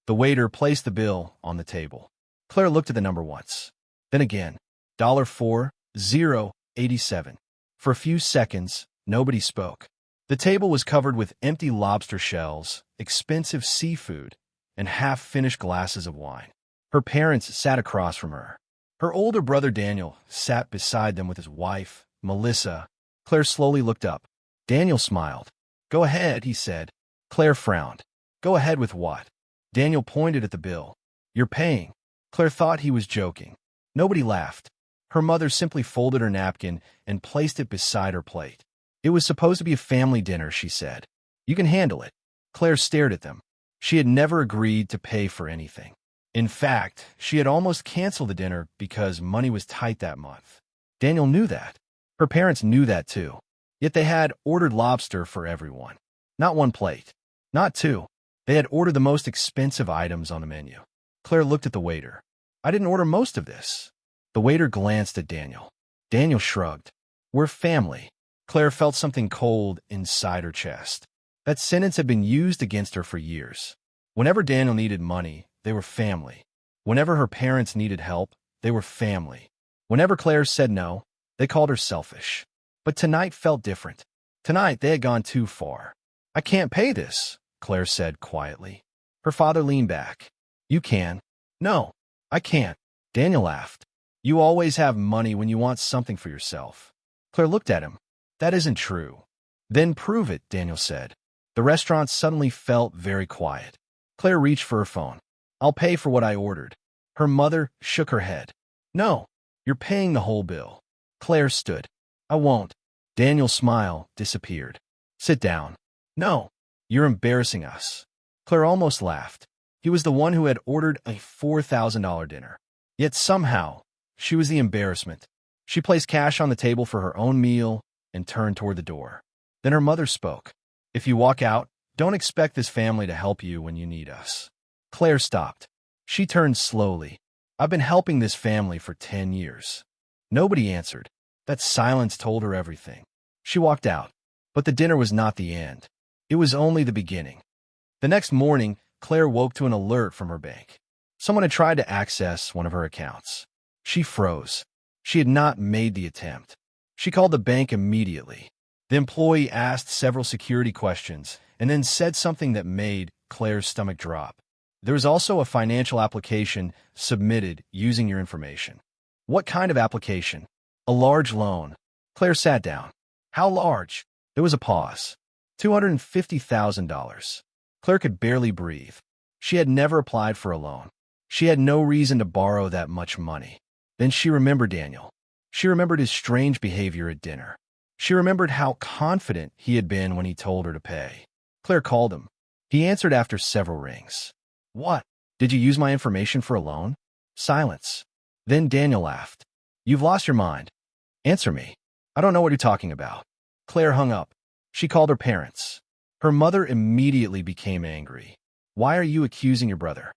The waiter placed the bill on the table. Claire looked at the number once. Then again. $4.87. For a few seconds, nobody spoke. The table was covered with empty lobster shells, expensive seafood, and half-finished glasses of wine. Her parents sat across from her. Her older brother Daniel sat beside them with his wife, Melissa. Claire slowly looked up. Daniel smiled. "Go ahead," he said. Claire frowned. "Go ahead with what?" Daniel pointed at the bill. "You're paying." Claire thought he was joking. Nobody laughed. Her mother simply folded her napkin and placed it beside her plate. "It was supposed to be a family dinner," she said. "You can handle it." Claire stared at them. She had never agreed to pay for anything. In fact, she had almost canceled the dinner because money was tight that month. Daniel knew that. Her parents knew that too. Yet they had ordered lobster for everyone. Not one plate. Not two. They had ordered the most expensive items on the menu. Claire looked at the waiter. "I didn't order most of this." The waiter glanced at Daniel. Daniel shrugged. "We're family." Claire felt something cold inside her chest. That sentence had been used against her for years. Whenever Daniel needed money, they were family. Whenever her parents needed help, they were family. Whenever Claire said no, they called her selfish. But tonight felt different. Tonight they had gone too far. "I can't pay this," Claire said quietly. Her father leaned back. "You can." "No, I can't." Daniel laughed. "You always have money when you want something for yourself." Claire looked at him. "That isn't true." "Then prove it," Daniel said. The restaurant suddenly felt very quiet. Claire reached for her phone. "I'll pay for what I ordered." Her mother shook her head. "No, you're paying the whole bill." Claire stood. "I won't." Daniel's smile disappeared. "Sit down." "No, you're embarrassing us." Claire almost laughed. He was the one who had ordered a $4,000 dinner. Yet somehow, she was the embarrassment. She placed cash on the table for her own meal and turned toward the door. Then her mother spoke. "If you walk out, don't expect this family to help you when you need us." Claire stopped. She turned slowly. "I've been helping this family for 10 years. Nobody answered. That silence told her everything. She walked out. But the dinner was not the end. It was only the beginning. The next morning, Claire woke to an alert from her bank. Someone had tried to access one of her accounts. She froze. She had not made the attempt. She called the bank immediately. The employee asked several security questions and then said something that made Claire's stomach drop. "There was also a financial application submitted using your information." "What kind of application?" "A large loan." Claire sat down. "How large?" There was a pause. $250,000. Claire could barely breathe. She had never applied for a loan. She had no reason to borrow that much money. Then she remembered Daniel. She remembered his strange behavior at dinner. She remembered how confident he had been when he told her to pay. Claire called him. He answered after several rings. "What? Did you use my information for a loan?" Silence. Then Daniel laughed. "You've lost your mind. Answer me." "I don't know what you're talking about." Claire hung up. She called her parents. Her mother immediately became angry. "Why are you accusing your brother?"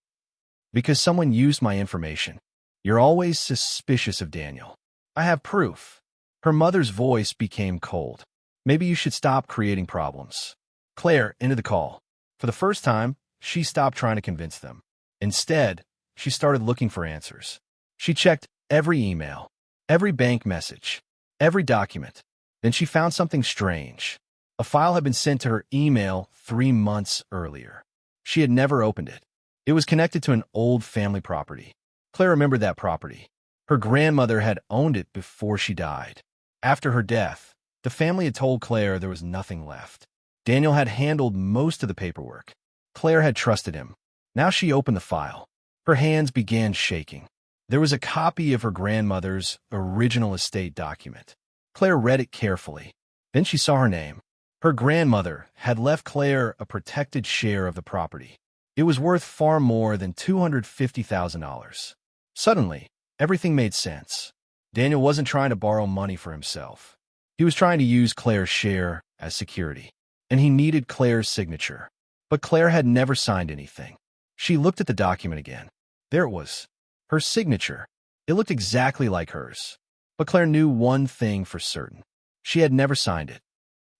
"Because someone used my information." "You're always suspicious of Daniel." "I have proof." Her mother's voice became cold. "Maybe you should stop creating problems." Claire ended the call. For the first time, she stopped trying to convince them. Instead, she started looking for answers. She checked every email, every bank message, every document. Then she found something strange. A file had been sent to her email 3 months earlier. She had never opened it. It was connected to an old family property. Claire remembered that property. Her grandmother had owned it before she died. After her death, the family had told Claire there was nothing left. Daniel had handled most of the paperwork. Claire had trusted him. Now she opened the file. Her hands began shaking. There was a copy of her grandmother's original estate document. Claire read it carefully. Then she saw her name. Her grandmother had left Claire a protected share of the property. It was worth far more than $250,000. Suddenly, everything made sense. Daniel wasn't trying to borrow money for himself. He was trying to use Claire's share as security. And he needed Claire's signature. But Claire had never signed anything. She looked at the document again. There it was. Her signature. It looked exactly like hers. But Claire knew one thing for certain. She had never signed it.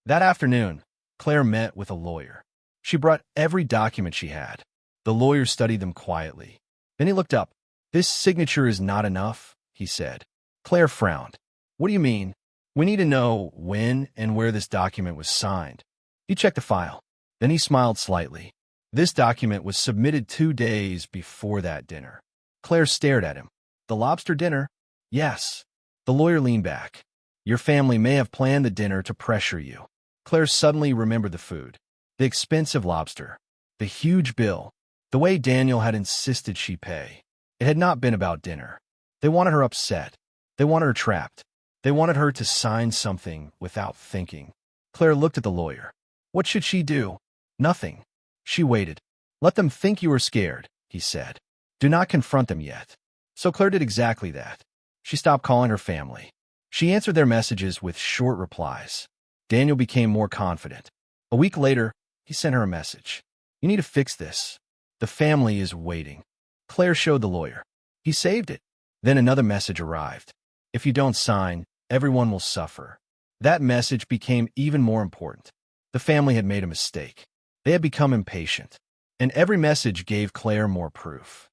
That afternoon, Claire met with a lawyer. She brought every document she had. The lawyer studied them quietly. Then he looked up. "This signature is not enough," he said. Claire frowned. "What do you mean? We need to know when and where this document was signed." He checked the file. Then he smiled slightly. "This document was submitted 2 days before that dinner." Claire stared at him. "The lobster dinner?" "Yes." The lawyer leaned back. "Your family may have planned the dinner to pressure you." Claire suddenly remembered the food. The expensive lobster. The huge bill. The way Daniel had insisted she pay. It had not been about dinner. They wanted her upset. They wanted her trapped. They wanted her to sign something without thinking. Claire looked at the lawyer. What should she do? Nothing. She waited. "Let them think you are scared," he said. "Do not confront them yet." So Claire did exactly that. She stopped calling her family. She answered their messages with short replies. Daniel became more confident. A week later, he sent her a message. "You need to fix this. The family is waiting." Claire showed the lawyer. He saved it. Then another message arrived. "If you don't sign, everyone will suffer." That message became even more important. The family had made a mistake. They had become impatient. And every message gave Claire more proof.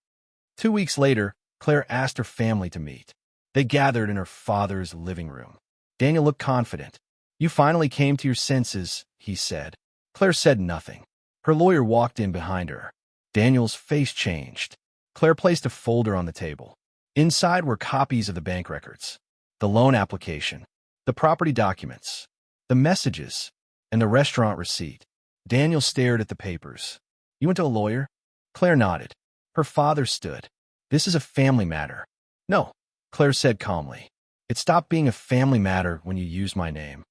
2 weeks later, Claire asked her family to meet. They gathered in her father's living room. Daniel looked confident. "You finally came to your senses," he said. Claire said nothing. Her lawyer walked in behind her. Daniel's face changed. Claire placed a folder on the table. Inside were copies of the bank records, the loan application, the property documents, the messages, and the restaurant receipt. Daniel stared at the papers. "You went to a lawyer?" Claire nodded. Her father stood. "This is a family matter." "No," Claire said calmly. "It stopped being a family matter when you used my name."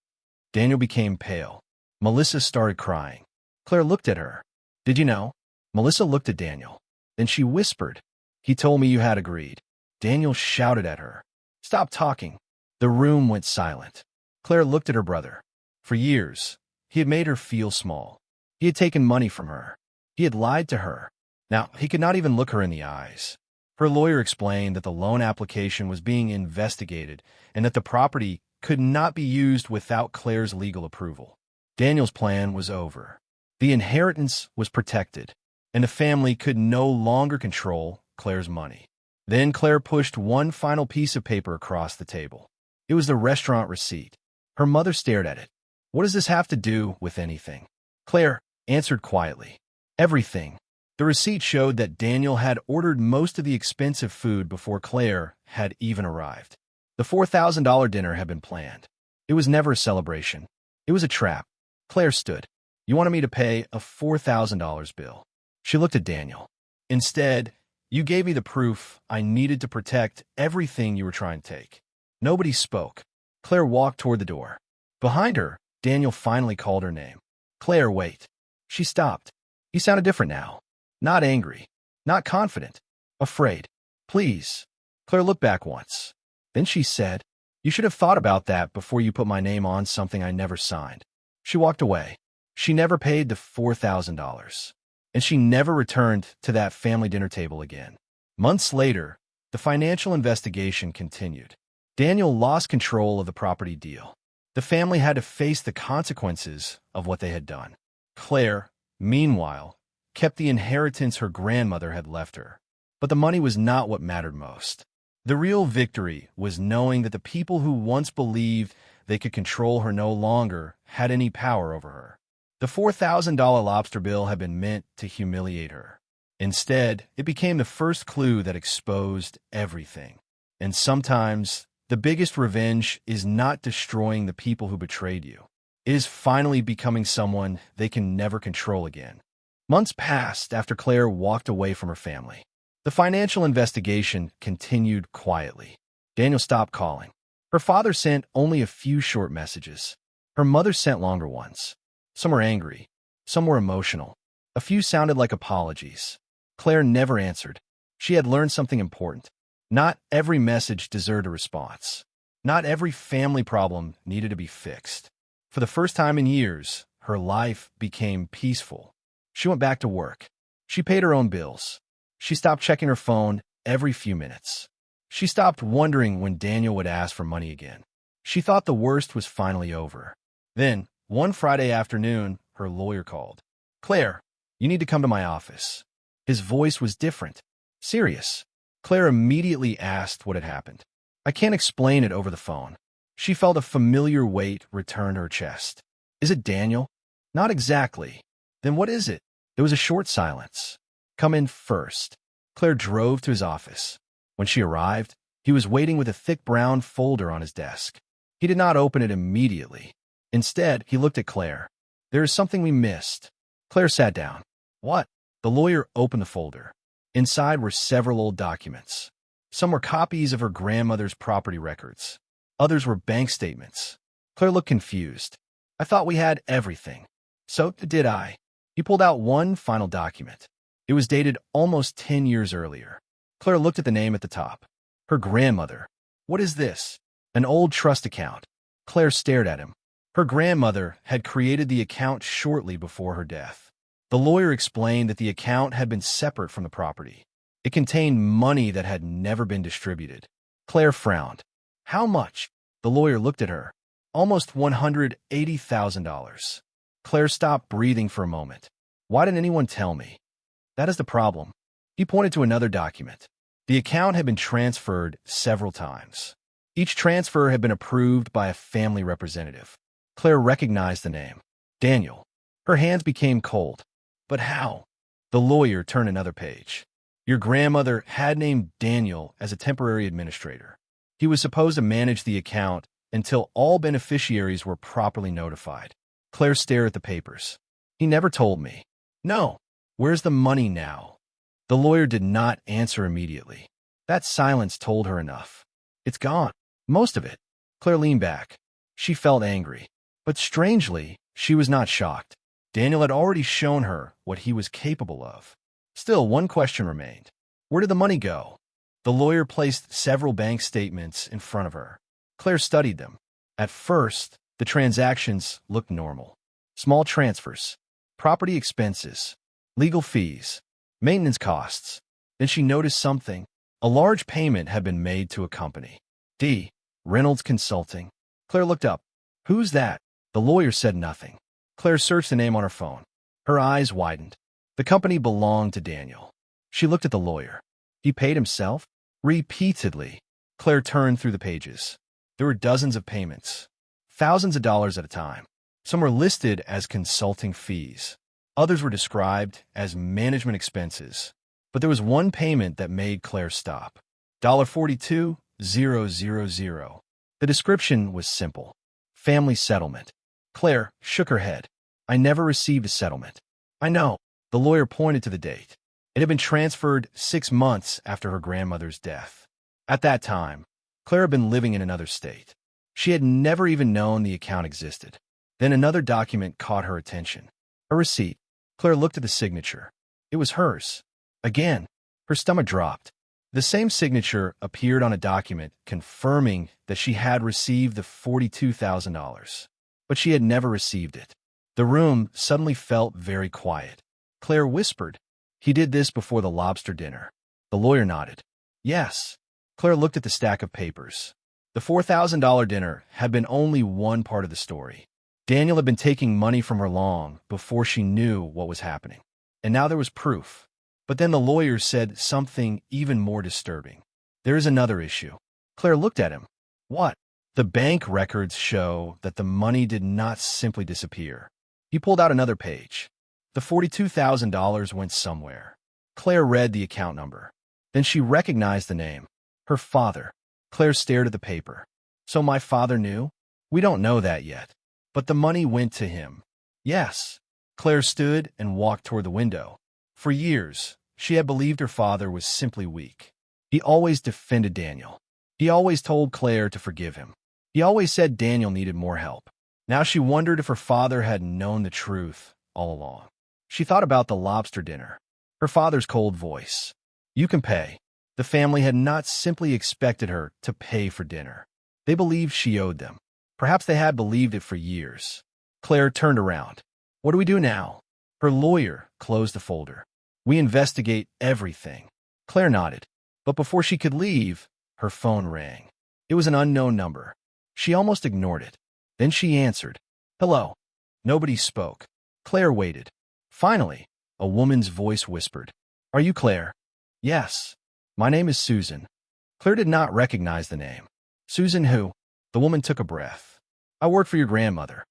Daniel became pale. Melissa started crying. Claire looked at her. "Did you know?" Melissa looked at Daniel. Then she whispered, "He told me you had agreed." Daniel shouted at her, "Stop talking." The room went silent. Claire looked at her brother. For years, he had made her feel small. He had taken money from her. He had lied to her. Now, he could not even look her in the eyes. Her lawyer explained that the loan application was being investigated and that the property could not be used without Claire's legal approval. Daniel's plan was over. The inheritance was protected, and the family could no longer control Claire's money. Then Claire pushed one final piece of paper across the table. It was the restaurant receipt. Her mother stared at it. "What does this have to do with anything?" Claire answered quietly. "Everything." The receipt showed that Daniel had ordered most of the expensive food before Claire had even arrived. The $4,000 dinner had been planned. It was never a celebration. It was a trap. Claire stood. "You wanted me to pay a $4,000 bill." She looked at Daniel. "Instead, you gave me the proof I needed to protect everything you were trying to take." Nobody spoke. Claire walked toward the door. Behind her, Daniel finally called her name. "Claire, wait." She stopped. He sounded different now. Not angry. Not confident. Afraid. "Please." Claire looked back once. Then she said, "You should have thought about that before you put my name on something I never signed." She walked away. She never paid the $4,000. And she never returned to that family dinner table again. Months later, the financial investigation continued. Daniel lost control of the property deal. The family had to face the consequences of what they had done. Claire, meanwhile, kept the inheritance her grandmother had left her. But the money was not what mattered most. The real victory was knowing that the people who once believed they could control her no longer had any power over her. The $4,000 lobster bill had been meant to humiliate her. Instead, it became the first clue that exposed everything. And sometimes, the biggest revenge is not destroying the people who betrayed you. It is finally becoming someone they can never control again. Months passed after Claire walked away from her family. The financial investigation continued quietly. Daniel stopped calling. Her father sent only a few short messages. Her mother sent longer ones. Some were angry. Some were emotional. A few sounded like apologies. Claire never answered. She had learned something important. Not every message deserved a response. Not every family problem needed to be fixed. For the first time in years, her life became peaceful. She went back to work. She paid her own bills. She stopped checking her phone every few minutes. She stopped wondering when Daniel would ask for money again. She thought the worst was finally over. Then, one Friday afternoon, her lawyer called. "Claire, you need to come to my office." His voice was different, serious. Claire immediately asked what had happened. I can't explain it over the phone. She felt a familiar weight return to her chest. Is it Daniel? Not exactly. Then what is it? There was a short silence. Come in first. Claire drove to his office. When she arrived, he was waiting with a thick brown folder on his desk. He did not open it immediately. Instead, he looked at Claire. There is something we missed. Claire sat down. What? The lawyer opened the folder. Inside were several old documents. Some were copies of her grandmother's property records. Others were bank statements. Claire looked confused. I thought we had everything. So did I. He pulled out one final document. It was dated almost 10 years earlier. Claire looked at the name at the top. Her grandmother. What is this? An old trust account. Claire stared at him. Her grandmother had created the account shortly before her death. The lawyer explained that the account had been separate from the property. It contained money that had never been distributed. Claire frowned. How much? The lawyer looked at her. Almost $180,000. Claire stopped breathing for a moment. Why didn't anyone tell me? That is the problem. He pointed to another document. The account had been transferred several times. Each transfer had been approved by a family representative. Claire recognized the name. Daniel. Her hands became cold. But how? The lawyer turned another page. Your grandmother had named Daniel as a temporary administrator. He was supposed to manage the account until all beneficiaries were properly notified. Claire stared at the papers. He never told me. No. Where's the money now? The lawyer did not answer immediately. That silence told her enough. It's gone. Most of it. Claire leaned back. She felt angry. But strangely, she was not shocked. Daniel had already shown her what he was capable of. Still, one question remained. Where did the money go? The lawyer placed several bank statements in front of her. Claire studied them. At first, the transactions looked normal. Small transfers, property expenses, legal fees, maintenance costs. Then she noticed something. A large payment had been made to a company. D. Reynolds Consulting. Claire looked up. Who's that? The lawyer said nothing. Claire searched the name on her phone. Her eyes widened. The company belonged to Daniel. She looked at the lawyer. He paid himself? Repeatedly. Claire turned through the pages. There were dozens of payments. Thousands of dollars at a time. Some were listed as consulting fees. Others were described as management expenses. But there was one payment that made Claire stop. $42,000. The description was simple. Family settlement. Claire shook her head. I never received a settlement. I know. The lawyer pointed to the date. It had been transferred 6 months after her grandmother's death. At that time, Claire had been living in another state. She had never even known the account existed. Then another document caught her attention. A receipt. Claire looked at the signature. It was hers. Again, her stomach dropped. The same signature appeared on a document confirming that she had received the $42,000. But she had never received it. The room suddenly felt very quiet. Claire whispered, He did this before the lobster dinner. The lawyer nodded. Yes. Claire looked at the stack of papers. The $4,000 dinner had been only one part of the story. Daniel had been taking money from her long before she knew what was happening. And now there was proof. But then the lawyer said something even more disturbing. There is another issue. Claire looked at him. What? The bank records show that the money did not simply disappear. He pulled out another page. The $42,000 went somewhere. Claire read the account number. Then she recognized the name. Her father. Claire stared at the paper. So my father knew? We don't know that yet. But the money went to him. Yes. Claire stood and walked toward the window. For years, she had believed her father was simply weak. He always defended Daniel. He always told Claire to forgive him. He always said Daniel needed more help. Now she wondered if her father had known the truth all along. She thought about the lobster dinner. Her father's cold voice. You can pay. The family had not simply expected her to pay for dinner. They believed she owed them. Perhaps they had believed it for years. Claire turned around. What do we do now? Her lawyer closed the folder. We investigate everything. Claire nodded. But before she could leave, her phone rang. It was an unknown number. She almost ignored it. Then she answered. Hello. Nobody spoke. Claire waited. Finally, a woman's voice whispered. Are you Claire? Yes. My name is Susan. Claire did not recognize the name. Susan who? The woman took a breath. I work for your grandmother.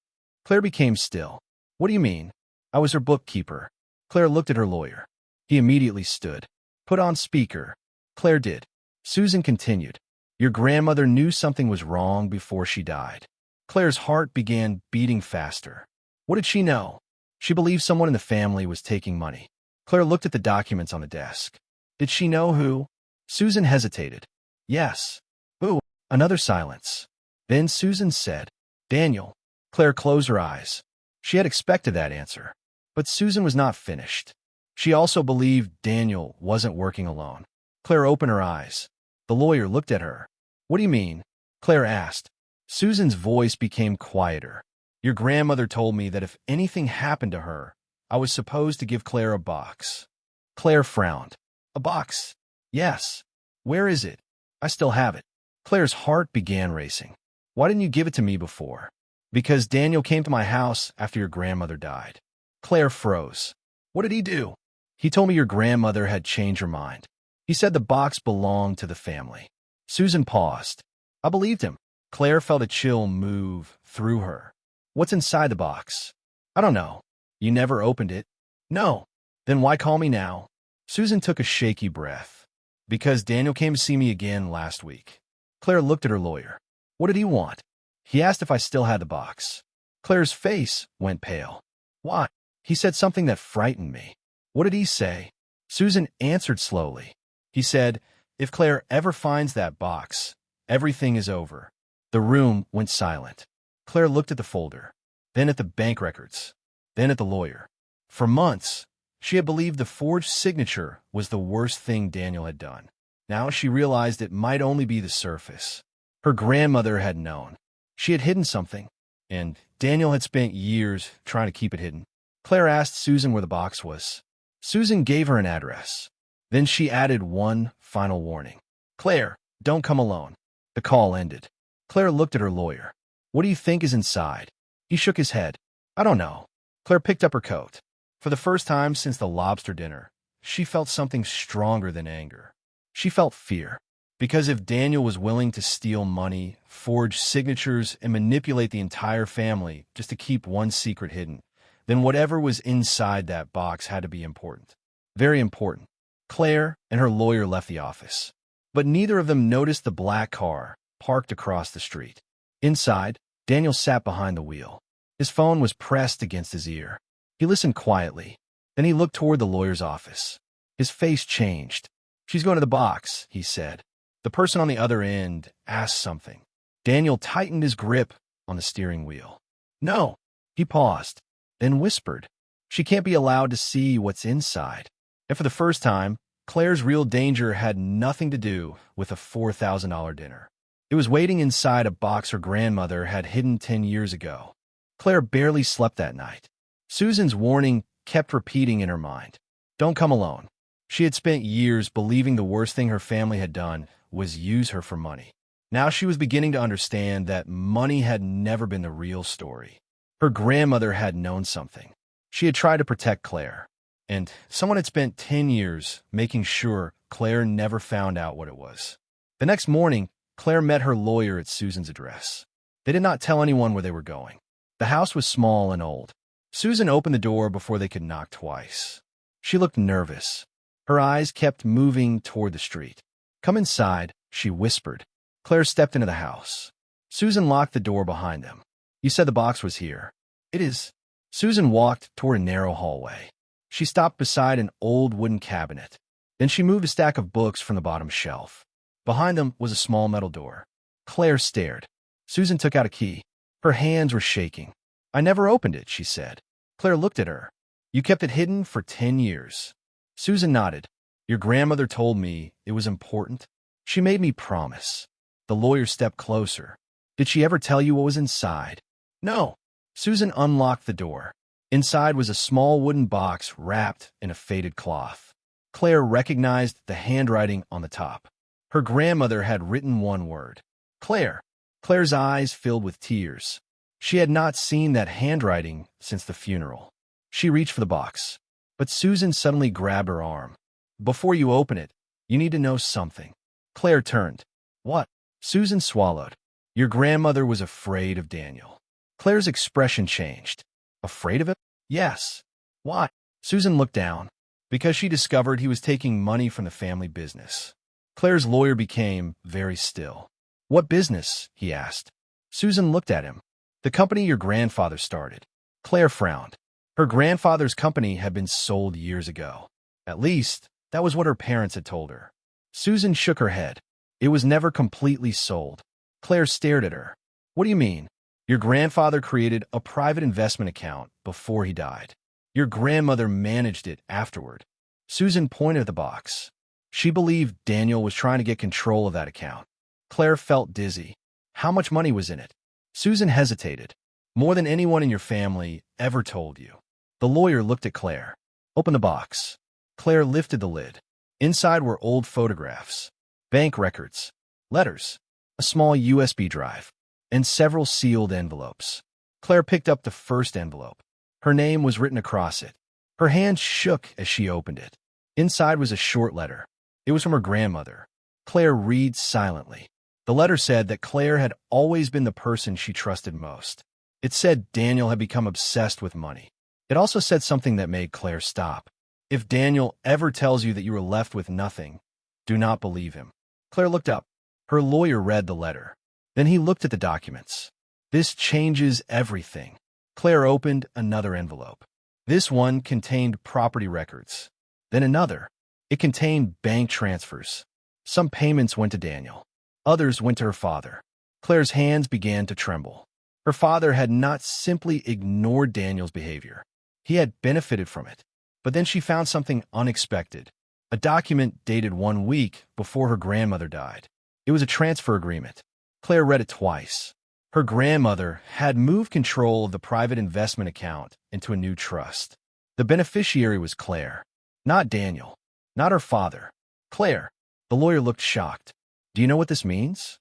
Claire became still. What do you mean? I was her bookkeeper. Claire looked at her lawyer. He immediately stood. Put on speaker. Claire did. Susan continued. Your grandmother knew something was wrong before she died. Claire's heart began beating faster. What did she know? She believed someone in the family was taking money. Claire looked at the documents on the desk. Did she know who? Susan hesitated. Yes. Ooh, another silence. Then Susan said, Daniel. Claire closed her eyes. She had expected that answer. But Susan was not finished. She also believed Daniel wasn't working alone. Claire opened her eyes. The lawyer looked at her. What do you mean? Claire asked. Susan's voice became quieter. Your grandmother told me that if anything happened to her, I was supposed to give Claire a box. Claire frowned. A box? Yes. Where is it? I still have it. Claire's heart began racing. Why didn't you give it to me before? Because Daniel came to my house after your grandmother died. Claire froze. What did he do? He told me your grandmother had changed her mind. He said the box belonged to the family. Susan paused. I believed him. Claire felt a chill move through her. What's inside the box? I don't know. You never opened it? No. Then why call me now? Susan took a shaky breath. Because Daniel came to see me again last week. Claire looked at her lawyer. What did he want? He asked if I still had the box. Claire's face went pale. Why? He said something that frightened me. What did he say? Susan answered slowly. He said, if Claire ever finds that box, everything is over. The room went silent. Claire looked at the folder, then at the bank records, then at the lawyer. For months, she had believed the forged signature was the worst thing Daniel had done. Now she realized it might only be the surface. Her grandmother had known. She had hidden something, and Daniel had spent years trying to keep it hidden. Claire asked Susan where the box was. Susan gave her an address. Then she added one final warning. Claire, don't come alone. The call ended. Claire looked at her lawyer. What do you think is inside? He shook his head. I don't know. Claire picked up her coat. For the first time since the lobster dinner, she felt something stronger than anger. She felt fear. Because if Daniel was willing to steal money, forge signatures, and manipulate the entire family just to keep one secret hidden, then whatever was inside that box had to be important. Very important. Claire and her lawyer left the office. But neither of them noticed the black car parked across the street. Inside, Daniel sat behind the wheel. His phone was pressed against his ear. He listened quietly. Then he looked toward the lawyer's office. His face changed. She's going to the box, he said. The person on the other end asked something. Daniel tightened his grip on the steering wheel. No. He paused, then whispered. She can't be allowed to see what's inside. And for the first time, Claire's real danger had nothing to do with a $4,000 dinner. It was waiting inside a box her grandmother had hidden 10 years ago. Claire barely slept that night. Susan's warning kept repeating in her mind. Don't come alone. She had spent years believing the worst thing her family had done was use her for money. Now she was beginning to understand that money had never been the real story. Her grandmother had known something. She had tried to protect Claire, and someone had spent 10 years making sure Claire never found out what it was. The next morning, Claire met her lawyer at Susan's address. They did not tell anyone where they were going. The house was small and old. Susan opened the door before they could knock twice. She looked nervous. Her eyes kept moving toward the street. Come inside, she whispered. Claire stepped into the house. Susan locked the door behind them. You said the box was here. It is. Susan walked toward a narrow hallway. She stopped beside an old wooden cabinet. Then she moved a stack of books from the bottom shelf. Behind them was a small metal door. Claire stared. Susan took out a key. Her hands were shaking. I never opened it, she said. Claire looked at her. You kept it hidden for 10 years. Susan nodded. Your grandmother told me it was important. She made me promise. The lawyer stepped closer. Did she ever tell you what was inside? No. Susan unlocked the door. Inside was a small wooden box wrapped in a faded cloth. Claire recognized the handwriting on the top. Her grandmother had written one word. Claire. Claire's eyes filled with tears. She had not seen that handwriting since the funeral. She reached for the box, but Susan suddenly grabbed her arm. Before you open it, you need to know something. Claire turned. What? Susan swallowed. Your grandmother was afraid of Daniel. Claire's expression changed. Afraid of him? Yes. Why? Susan looked down. Because she discovered he was taking money from the family business. Claire's lawyer became very still. What business? He asked. Susan looked at him. The company your grandfather started. Claire frowned. Her grandfather's company had been sold years ago. At least, that was what her parents had told her. Susan shook her head. It was never completely sold. Claire stared at her. What do you mean? Your grandfather created a private investment account before he died. Your grandmother managed it afterward. Susan pointed at the box. She believed Daniel was trying to get control of that account. Claire felt dizzy. How much money was in it? Susan hesitated. More than anyone in your family ever told you. The lawyer looked at Claire. Open the box. Claire lifted the lid. Inside were old photographs, bank records, letters, a small USB drive, and several sealed envelopes. Claire picked up the first envelope. Her name was written across it. Her hand shook as she opened it. Inside was a short letter. It was from her grandmother. Claire read silently. The letter said that Claire had always been the person she trusted most. It said Daniel had become obsessed with money. It also said something that made Claire stop. If Daniel ever tells you that you were left with nothing, do not believe him. Claire looked up. Her lawyer read the letter. Then he looked at the documents. This changes everything. Claire opened another envelope. This one contained property records. Then another. It contained bank transfers. Some payments went to Daniel. Others went to her father. Claire's hands began to tremble. Her father had not simply ignored Daniel's behavior. He had benefited from it. But then she found something unexpected. A document dated 1 week before her grandmother died. It was a transfer agreement. Claire read it twice. Her grandmother had moved control of the private investment account into a new trust. The beneficiary was Claire, not Daniel, not her father. Claire. The lawyer looked shocked. Do you know what this means?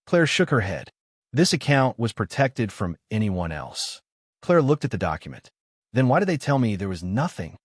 Claire shook her head. This account was protected from anyone else. Claire looked at the document. Then why did they tell me there was nothing?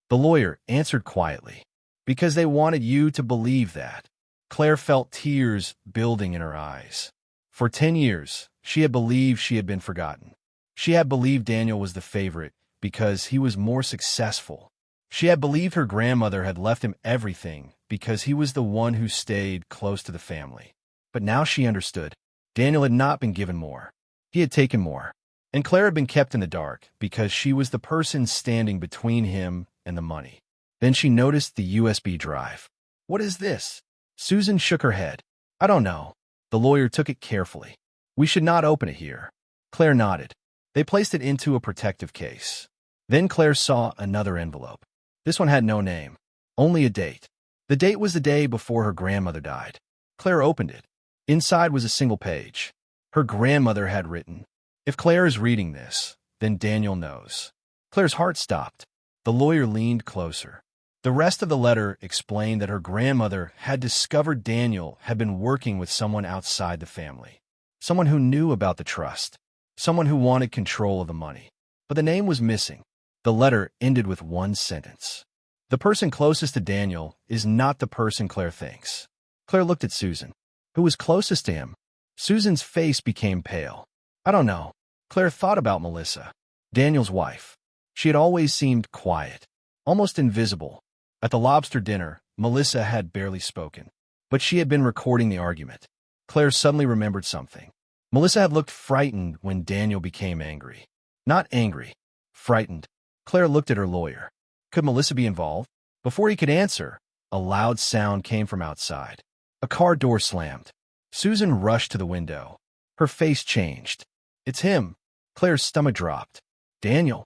The lawyer answered quietly. Because they wanted you to believe that. Claire felt tears building in her eyes. For 10 years, she had believed she had been forgotten. She had believed Daniel was the favorite because he was more successful. She had believed her grandmother had left him everything because he was the one who stayed close to the family. But now she understood. Daniel had not been given more. He had taken more. And Claire had been kept in the dark because she was the person standing between him and the money. Then she noticed the USB drive. What is this? Susan shook her head. I don't know. The lawyer took it carefully. We should not open it here. Claire nodded. They placed it into a protective case. Then Claire saw another envelope. This one had no name, only a date. The date was the day before her grandmother died. Claire opened it. Inside was a single page. Her grandmother had written, "If Claire is reading this, then Daniel knows." Claire's heart stopped. The lawyer leaned closer. The rest of the letter explained that her grandmother had discovered Daniel had been working with someone outside the family, someone who knew about the trust, someone who wanted control of the money. But the name was missing. The letter ended with one sentence. The person closest to Daniel is not the person Claire thinks. Claire looked at Susan. Who was closest to him? Susan's face became pale. I don't know. Claire thought about Melissa, Daniel's wife. She had always seemed quiet, almost invisible. At the Lobster dinner, Melissa had barely spoken, but she had been recording the argument. Claire suddenly remembered something. Melissa had looked frightened when Daniel became angry. Not angry, frightened. Claire looked at her lawyer. Could Melissa be involved? Before he could answer, a loud sound came from outside. A car door slammed. Susan rushed to the window. Her face changed. It's him. Claire's stomach dropped. Daniel.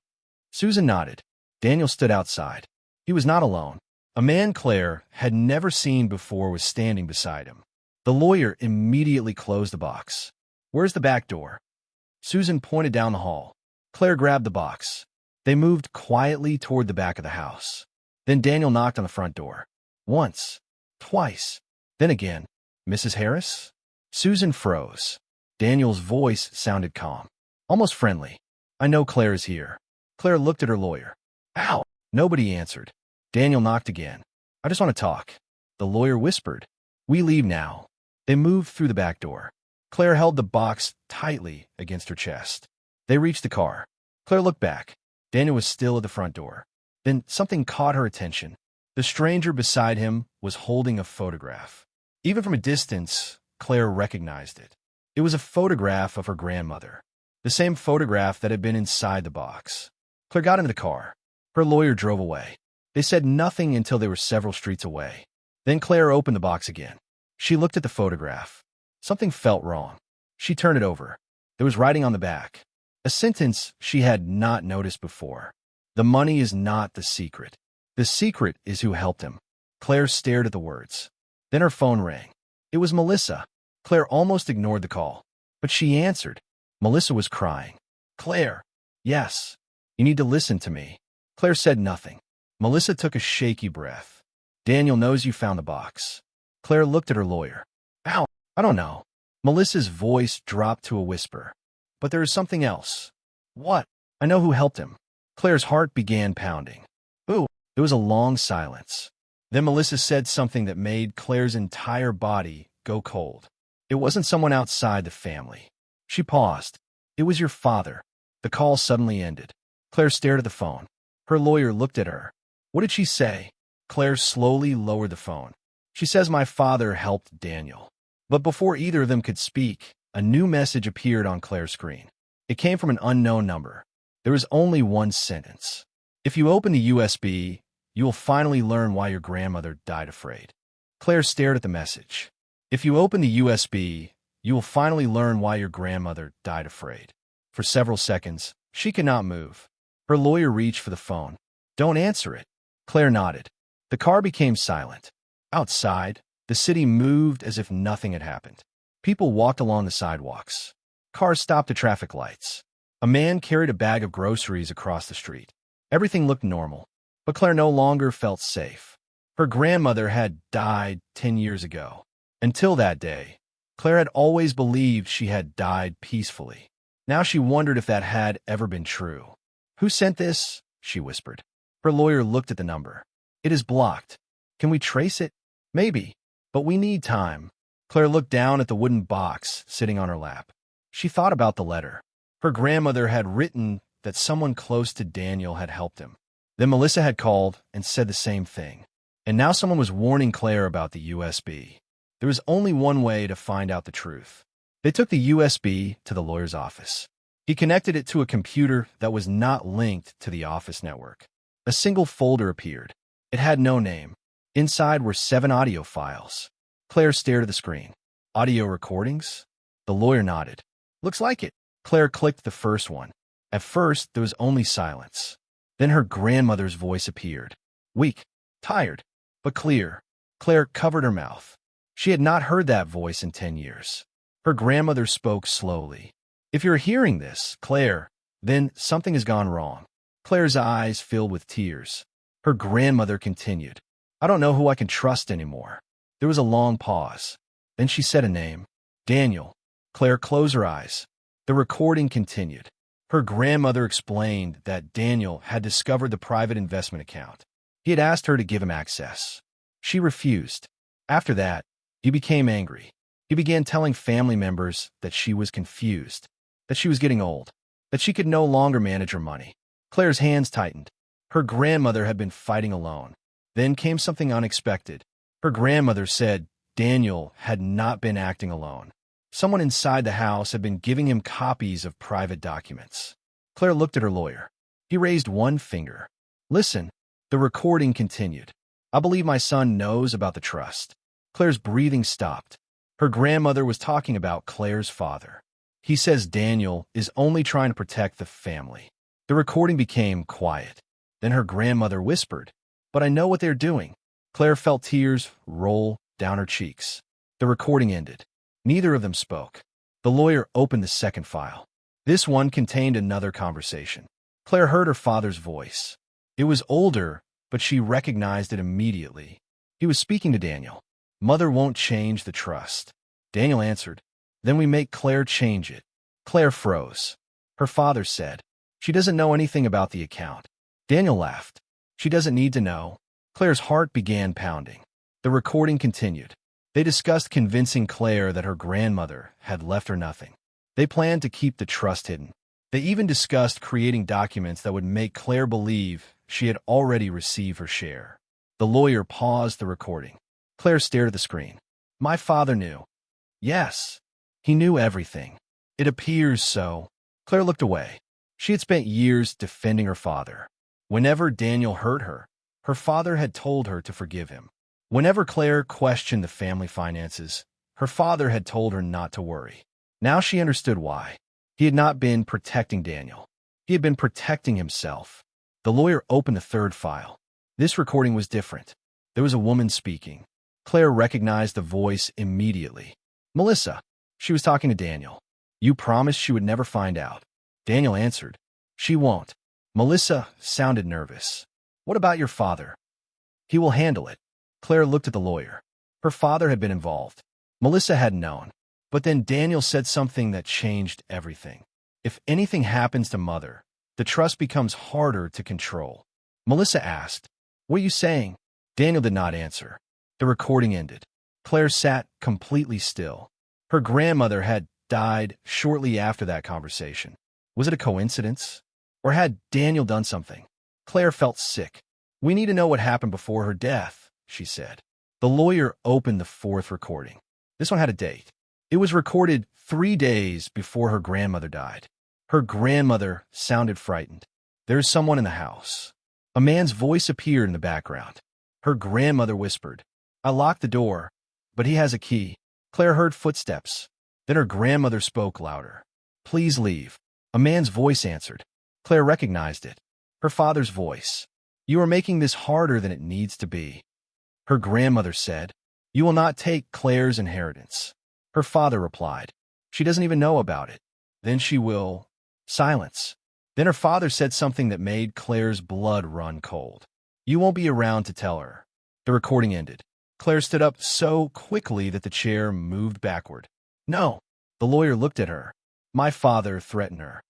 Susan nodded. Daniel stood outside. He was not alone. A man Claire had never seen before was standing beside him. The lawyer immediately closed the box. Where's the back door? Susan pointed down the hall. Claire grabbed the box. They moved quietly toward the back of the house. Then Daniel knocked on the front door. Once. Twice. Then again. Mrs. Harris? Susan froze. Daniel's voice sounded calm, almost friendly. I know Claire is here. Claire looked at her lawyer. Ow! Nobody answered. Daniel knocked again. I just want to talk. The lawyer whispered. We leave now. They moved through the back door. Claire held the box tightly against her chest. They reached the car. Claire looked back. Daniel was still at the front door. Then something caught her attention. The stranger beside him was holding a photograph. Even from a distance, Claire recognized it. It was a photograph of her grandmother, the same photograph that had been inside the box. Claire got into the car. Her lawyer drove away. They said nothing until they were several streets away. Then Claire opened the box again. She looked at the photograph. Something felt wrong. She turned it over. There was writing on the back, a sentence she had not noticed before. The money is not the secret. The secret is who helped him. Claire stared at the words. Then her phone rang. It was Melissa. Claire almost ignored the call, but she answered. Melissa was crying. Claire. Yes. You need to listen to me. Claire said nothing. Melissa took a shaky breath. Daniel knows you found the box. Claire looked at her lawyer. How? I don't know. Melissa's voice dropped to a whisper. But there is something else. What? I know who helped him. Claire's heart began pounding. Ooh. There was a long silence. Then Melissa said something that made Claire's entire body go cold. It wasn't someone outside the family. She paused. It was your father. The call suddenly ended. Claire stared at the phone. Her lawyer looked at her. What did she say? Claire slowly lowered the phone. She says my father helped Daniel. But before either of them could speak, a new message appeared on Claire's screen. It came from an unknown number. There was only one sentence. If you open the USB, you will finally learn why your grandmother died afraid. Claire stared at the message. If you open the USB, you will finally learn why your grandmother died afraid. For several seconds, she could not move. Her lawyer reached for the phone. Don't answer it. Claire nodded. The car became silent. Outside, the city moved as if nothing had happened. People walked along the sidewalks. Cars stopped at traffic lights. A man carried a bag of groceries across the street. Everything looked normal, but Claire no longer felt safe. Her grandmother had died 10 years ago. Until that day, Claire had always believed she had died peacefully. Now she wondered if that had ever been true. Who sent this? She whispered. Her lawyer looked at the number. It is blocked. Can we trace it? Maybe, but we need time. Claire looked down at the wooden box sitting on her lap. She thought about the letter. Her grandmother had written that someone close to Daniel had helped him. Then Melissa had called and said the same thing. And now someone was warning Claire about the USB. There was only one way to find out the truth. They took the USB to the lawyer's office. He connected it to a computer that was not linked to the office network. A single folder appeared. It had no name. Inside were 7 audio files. Claire stared at the screen. Audio recordings? The lawyer nodded. Looks like it. Claire clicked the first one. At first, there was only silence. Then her grandmother's voice appeared. Weak, tired, but clear. Claire covered her mouth. She had not heard that voice in 10 years. Her grandmother spoke slowly. If you're hearing this, Claire, then something has gone wrong. Claire's eyes filled with tears. Her grandmother continued. I don't know who I can trust anymore. There was a long pause. Then she said a name. Daniel. Claire closed her eyes. The recording continued. Her grandmother explained that Daniel had discovered the private investment account. He had asked her to give him access. She refused. After that, he became angry. He began telling family members that she was confused, that she was getting old, that she could no longer manage her money. Claire's hands tightened. Her grandmother had been fighting alone. Then came something unexpected. Her grandmother said Daniel had not been acting alone. Someone inside the house had been giving him copies of private documents. Claire looked at her lawyer. He raised one finger. Listen, the recording continued. I believe my son knows about the trust. Claire's breathing stopped. Her grandmother was talking about Claire's father. He says Daniel is only trying to protect the family. The recording became quiet. Then her grandmother whispered, but I know what they're doing. Claire felt tears roll down her cheeks. The recording ended. Neither of them spoke. The lawyer opened the second file. This one contained another conversation. Claire heard her father's voice. It was older, but she recognized it immediately. He was speaking to Daniel. Mother won't change the trust. Daniel answered. Then we make Claire change it. Claire froze. Her father said, she doesn't know anything about the account. Daniel laughed. She doesn't need to know. Claire's heart began pounding. The recording continued. They discussed convincing Claire that her grandmother had left her nothing. They planned to keep the trust hidden. They even discussed creating documents that would make Claire believe she had already received her share. The lawyer paused the recording. Claire stared at the screen. My father knew. Yes, he knew everything. It appears so. Claire looked away. She had spent years defending her father. Whenever Daniel hurt her, her father had told her to forgive him. Whenever Claire questioned the family finances, her father had told her not to worry. Now she understood why. He had not been protecting Daniel. He had been protecting himself. The lawyer opened the third file. This recording was different. There was a woman speaking. Claire recognized the voice immediately. Melissa. She was talking to Daniel. You promised she would never find out. Daniel answered. She won't. Melissa sounded nervous. What about your father? He will handle it. Claire looked at the lawyer. Her father had been involved. Melissa had known. But then Daniel said something that changed everything. If anything happens to Mother, the trust becomes harder to control. Melissa asked, What are you saying? Daniel did not answer. The recording ended. Claire sat completely still. Her grandmother had died shortly after that conversation. Was it a coincidence? Or had Daniel done something? Claire felt sick. We need to know what happened before her death, she said. The lawyer opened the fourth recording. This one had a date. It was recorded 3 days before her grandmother died. Her grandmother sounded frightened. There's someone in the house. A man's voice appeared in the background. Her grandmother whispered, I locked the door, but he has a key. Claire heard footsteps. Then her grandmother spoke louder. Please leave. A man's voice answered. Claire recognized it. Her father's voice. You are making this harder than it needs to be. Her grandmother said, You will not take Claire's inheritance. Her father replied, She doesn't even know about it. Then she will. Silence. Then her father said something that made Claire's blood run cold. You won't be around to tell her. The recording ended. Claire stood up so quickly that the chair moved backward. No. The lawyer looked at her. My father threatened her.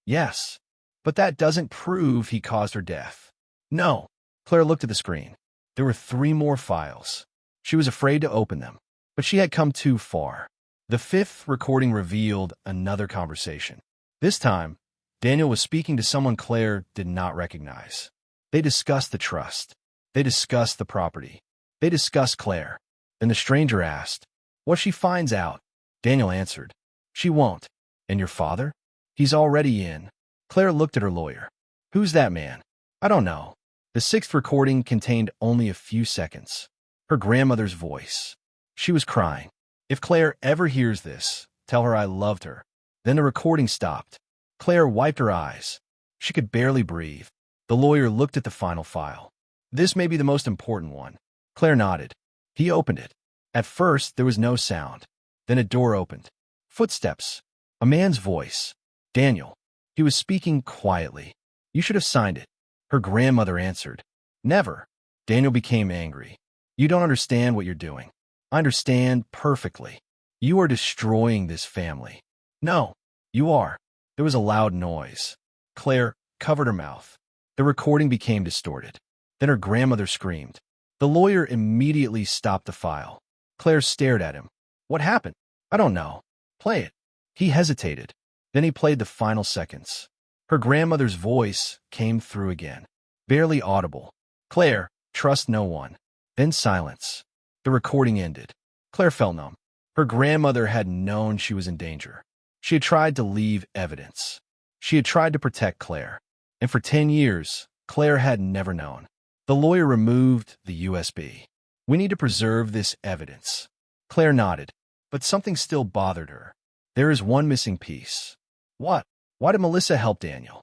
Yes. But that doesn't prove he caused her death. No. Claire looked at the screen. There were 3 more files. She was afraid to open them, but she had come too far. The 5th recording revealed another conversation. This time, Daniel was speaking to someone Claire did not recognize. They discussed the trust. They discussed the property. They discussed Claire. Then the stranger asked, What if she finds out? Daniel answered, She won't. And your father? He's already in. Claire looked at her lawyer. Who's that man? I don't know. The 6th recording contained only a few seconds. Her grandmother's voice. She was crying. If Claire ever hears this, tell her I loved her. Then the recording stopped. Claire wiped her eyes. She could barely breathe. The lawyer looked at the final file. This may be the most important one. Claire nodded. He opened it. At first, there was no sound. Then a door opened. Footsteps. A man's voice. Daniel. He was speaking quietly. You should have signed it. Her grandmother answered. Never. Daniel became angry. You don't understand what you're doing. I understand perfectly. You are destroying this family. No, you are. There was a loud noise. Claire covered her mouth. The recording became distorted. Then her grandmother screamed. The lawyer immediately stopped the file. Claire stared at him. What happened? I don't know. Play it. He hesitated. Then he played the final seconds. Her grandmother's voice came through again. Barely audible. Claire, trust no one. Then silence. The recording ended. Claire felt numb. Her grandmother had known she was in danger. She had tried to leave evidence. She had tried to protect Claire. And for 10 years, Claire had never known. The lawyer removed the USB. We need to preserve this evidence. Claire nodded, but something still bothered her. There is one missing piece. What? Why did Melissa help Daniel?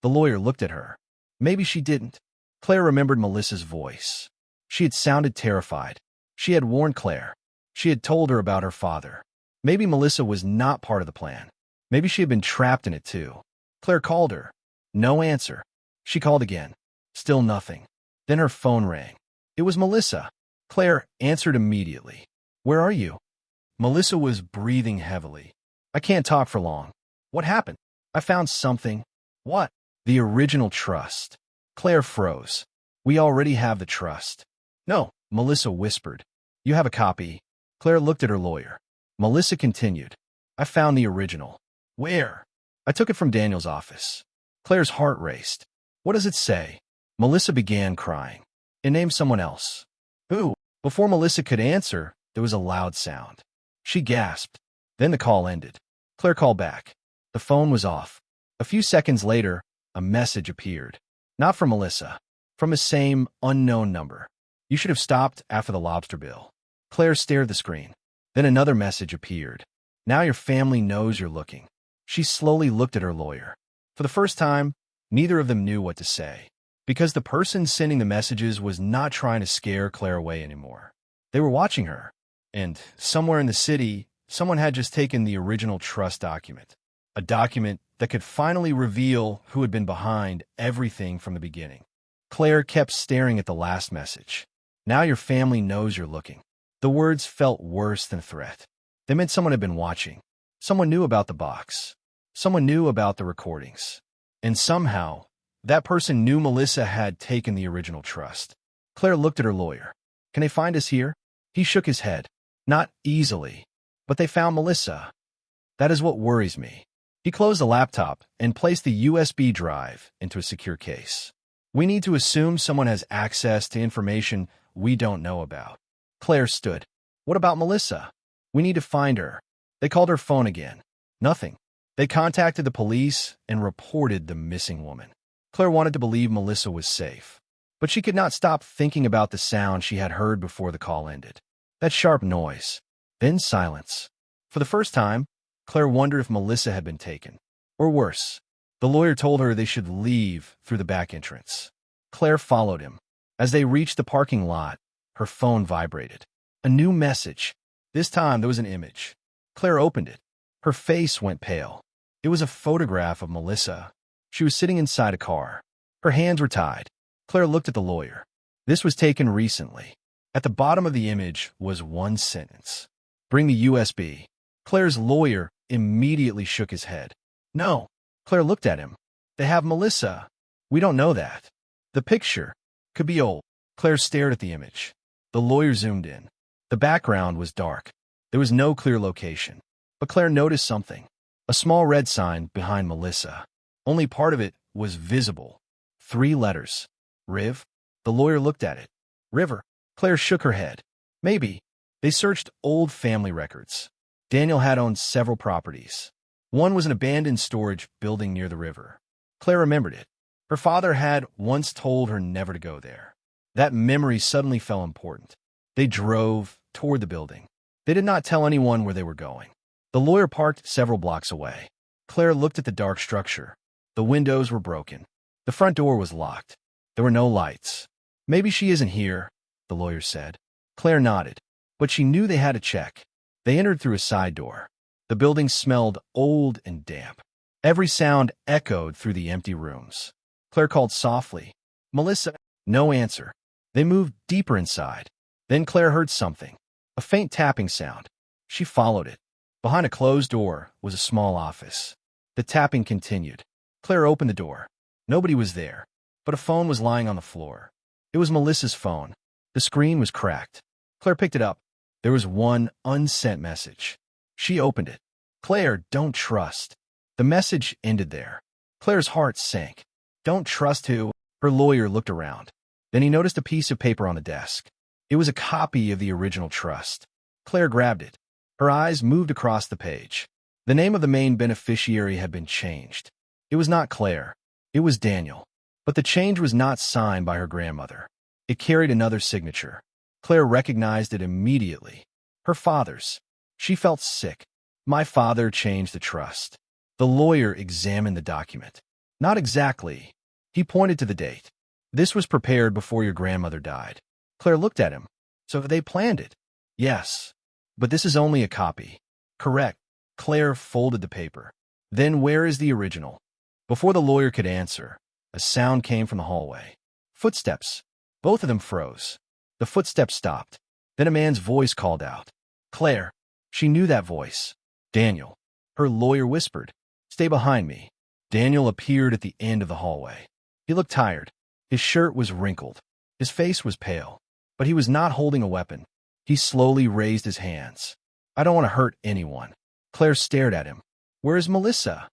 The lawyer looked at her. Maybe she didn't. Claire remembered Melissa's voice. She had sounded terrified. She had warned Claire. She had told her about her father. Maybe Melissa was not part of the plan. Maybe she had been trapped in it too. Claire called her. No answer. She called again. Still nothing. Then her phone rang. It was Melissa. Claire answered immediately. Where are you? Melissa was breathing heavily. I can't talk for long. What happened? I found something. What? The original trust. Claire froze. We already have the trust. No, Melissa whispered. You have a copy. Claire looked at her lawyer. Melissa continued. I found the original. Where? I took it from Daniel's office. Claire's heart raced. What does it say? Melissa began crying. It named someone else. Who? Before Melissa could answer, there was a loud sound. She gasped. Then the call ended. Claire called back. The phone was off. A few seconds later, a message appeared. Not from Melissa. From the same unknown number. You should have stopped after the lobster bill. Claire stared at the screen. Then another message appeared. Now your family knows you're looking. She slowly looked at her lawyer. For the first time, neither of them knew what to say. Because the person sending the messages was not trying to scare Claire away anymore. They were watching her. And somewhere in the city, someone had just taken the original trust document. A document that could finally reveal who had been behind everything from the beginning. Claire kept staring at the last message. Now your family knows you're looking. The words felt worse than a threat. They meant someone had been watching. Someone knew about the box. Someone knew about the recordings. And somehow, that person knew Melissa had taken the original trust. Claire looked at her lawyer. Can they find us here? He shook his head. Not easily. But they found Melissa. That is what worries me. He closed the laptop and placed the USB drive into a secure case. We need to assume someone has access to information we don't know about. Claire stood. What about Melissa? We need to find her. They called her phone again. Nothing. They contacted the police and reported the missing woman. Claire wanted to believe Melissa was safe, but she could not stop thinking about the sound she had heard before the call ended. That sharp noise. Then silence. For the first time, Claire wondered if Melissa had been taken. Or worse, the lawyer told her they should leave through the back entrance. Claire followed him. As they reached the parking lot, her phone vibrated. A new message. This time there was an image. Claire opened it. Her face went pale. It was a photograph of Melissa. She was sitting inside a car. Her hands were tied. Claire looked at the lawyer. This was taken recently. At the bottom of the image was one sentence. Bring the USB. Claire's lawyer immediately shook his head. No. Claire looked at him. They have Melissa. We don't know that. The picture could be old. Claire stared at the image. The lawyer zoomed in. The background was dark. There was no clear location. But Claire noticed something. A small red sign behind Melissa. Only part of it was visible. 3 letters. Riv? The lawyer looked at it. River. Claire shook her head. Maybe. They searched old family records. Daniel had owned several properties. One was an abandoned storage building near the river. Claire remembered it. Her father had once told her never to go there. That memory suddenly felt important. They drove toward the building. They did not tell anyone where they were going. The lawyer parked several blocks away. Claire looked at the dark structure. The windows were broken. The front door was locked. There were no lights. Maybe she isn't here, the lawyer said. Claire nodded, but she knew they had to check. They entered through a side door. The building smelled old and damp. Every sound echoed through the empty rooms. Claire called softly. Melissa. No answer. They moved deeper inside. Then Claire heard something. A faint tapping sound. She followed it. Behind a closed door was a small office. The tapping continued. Claire opened the door. Nobody was there, but a phone was lying on the floor. It was Melissa's phone. The screen was cracked. Claire picked it up. There was one unsent message. She opened it. Claire, don't trust. The message ended there. Claire's heart sank. Don't trust who? Her lawyer looked around. Then he noticed a piece of paper on the desk. It was a copy of the original trust. Claire grabbed it. Her eyes moved across the page. The name of the main beneficiary had been changed. It was not Claire. It was Daniel. But the change was not signed by her grandmother. It carried another signature. Claire recognized it immediately. Her father's. She felt sick. My father changed the trust. The lawyer examined the document. Not exactly. He pointed to the date. This was prepared before your grandmother died. Claire looked at him. So they planned it? Yes. But this is only a copy. Correct. Claire folded the paper. Then where is the original? Before the lawyer could answer, a sound came from the hallway. Footsteps. Both of them froze. The footsteps stopped. Then a man's voice called out. Claire. She knew that voice. Daniel. Her lawyer whispered. Stay behind me. Daniel appeared at the end of the hallway. He looked tired. His shirt was wrinkled. His face was pale, but he was not holding a weapon. He slowly raised his hands. I don't want to hurt anyone. Claire stared at him. Where is Melissa?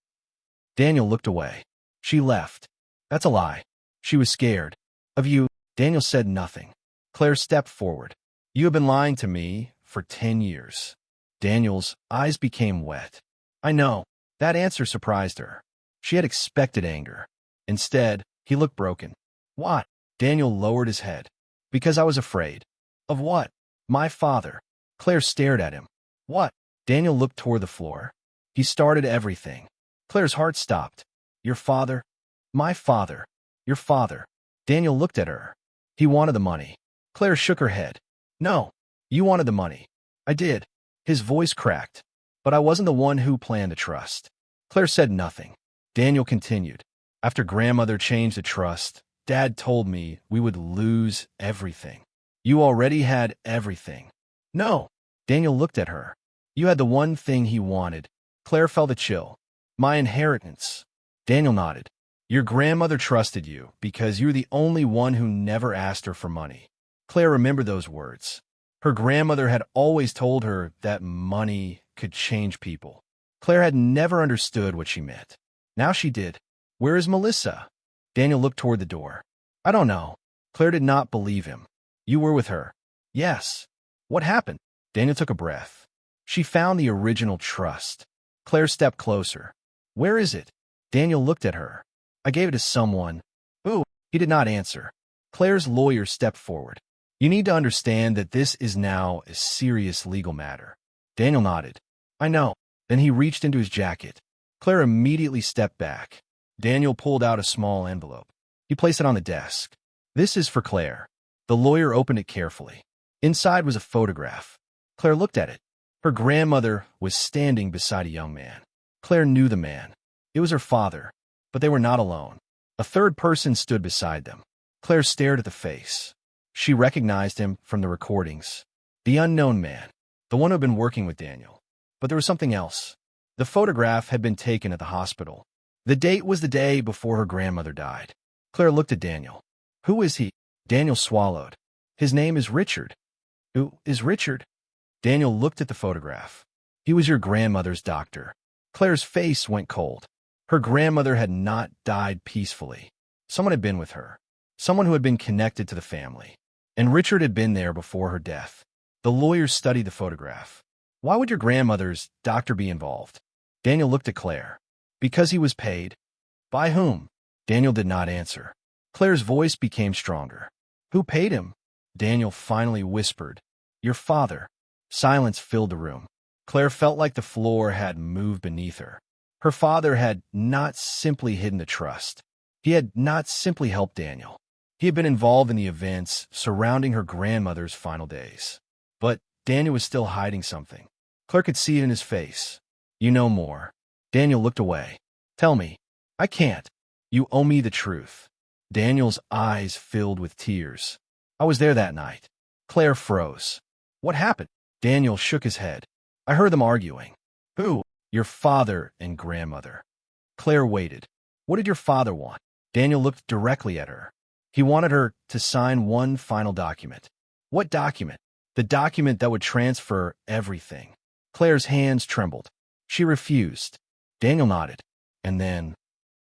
Daniel looked away. She left. That's a lie. She was scared. Of you. Daniel said nothing. Claire stepped forward. You have been lying to me for 10 years. Daniel's eyes became wet. I know. That answer surprised her. She had expected anger. Instead, he looked broken. What? Daniel lowered his head. Because I was afraid. Of what? My father. Claire stared at him. What? Daniel looked toward the floor. He started everything. Claire's heart stopped. Your father? My father. Your father. Daniel looked at her. He wanted the money. Claire shook her head. No. You wanted the money. I did. His voice cracked. But I wasn't the one who planned the trust. Claire said nothing. Daniel continued. After grandmother changed the trust, Dad told me we would lose everything. You already had everything. No. Daniel looked at her. You had the one thing he wanted. Claire felt a chill. My inheritance. Daniel nodded. Your grandmother trusted you because you were the only one who never asked her for money. Claire remembered those words. Her grandmother had always told her that money could change people. Claire had never understood what she meant. Now she did. Where is Melissa? Daniel looked toward the door. I don't know. Claire did not believe him. You were with her. Yes. What happened? Daniel took a breath. She found the original trust. Claire stepped closer. Where is it? Daniel looked at her. I gave it to someone. Ooh, he did not answer. Claire's lawyer stepped forward. You need to understand that this is now a serious legal matter. Daniel nodded. I know. Then he reached into his jacket. Claire immediately stepped back. Daniel pulled out a small envelope. He placed it on the desk. This is for Claire. The lawyer opened it carefully. Inside was a photograph. Claire looked at it. Her grandmother was standing beside a young man. Claire knew the man. It was her father, but they were not alone. A third person stood beside them. Claire stared at the face. She recognized him from the recordings. The unknown man, the one who had been working with Daniel. But there was something else. The photograph had been taken at the hospital. The date was the day before her grandmother died. Claire looked at Daniel. Who is he? Daniel swallowed. His name is Richard. Who is Richard? Daniel looked at the photograph. He was your grandmother's doctor. Claire's face went cold. Her grandmother had not died peacefully. Someone had been with her. Someone who had been connected to the family. And Richard had been there before her death. The lawyer studied the photograph. Why would your grandmother's doctor be involved? Daniel looked at Claire. Because he was paid. By whom? Daniel did not answer. Claire's voice became stronger. Who paid him? Daniel finally whispered. Your father. Silence filled the room. Claire felt like the floor had moved beneath her. Her father had not simply hidden the trust. He had not simply helped Daniel. He had been involved in the events surrounding her grandmother's final days. But Daniel was still hiding something. Claire could see it in his face. You know more. Daniel looked away. Tell me. I can't. You owe me the truth. Daniel's eyes filled with tears. I was there that night. Claire froze. What happened? Daniel shook his head. I heard them arguing. Who? Your father and grandmother. Claire waited. What did your father want? Daniel looked directly at her. He wanted her to sign one final document. What document? The document that would transfer everything. Claire's hands trembled. She refused. Daniel nodded. And then,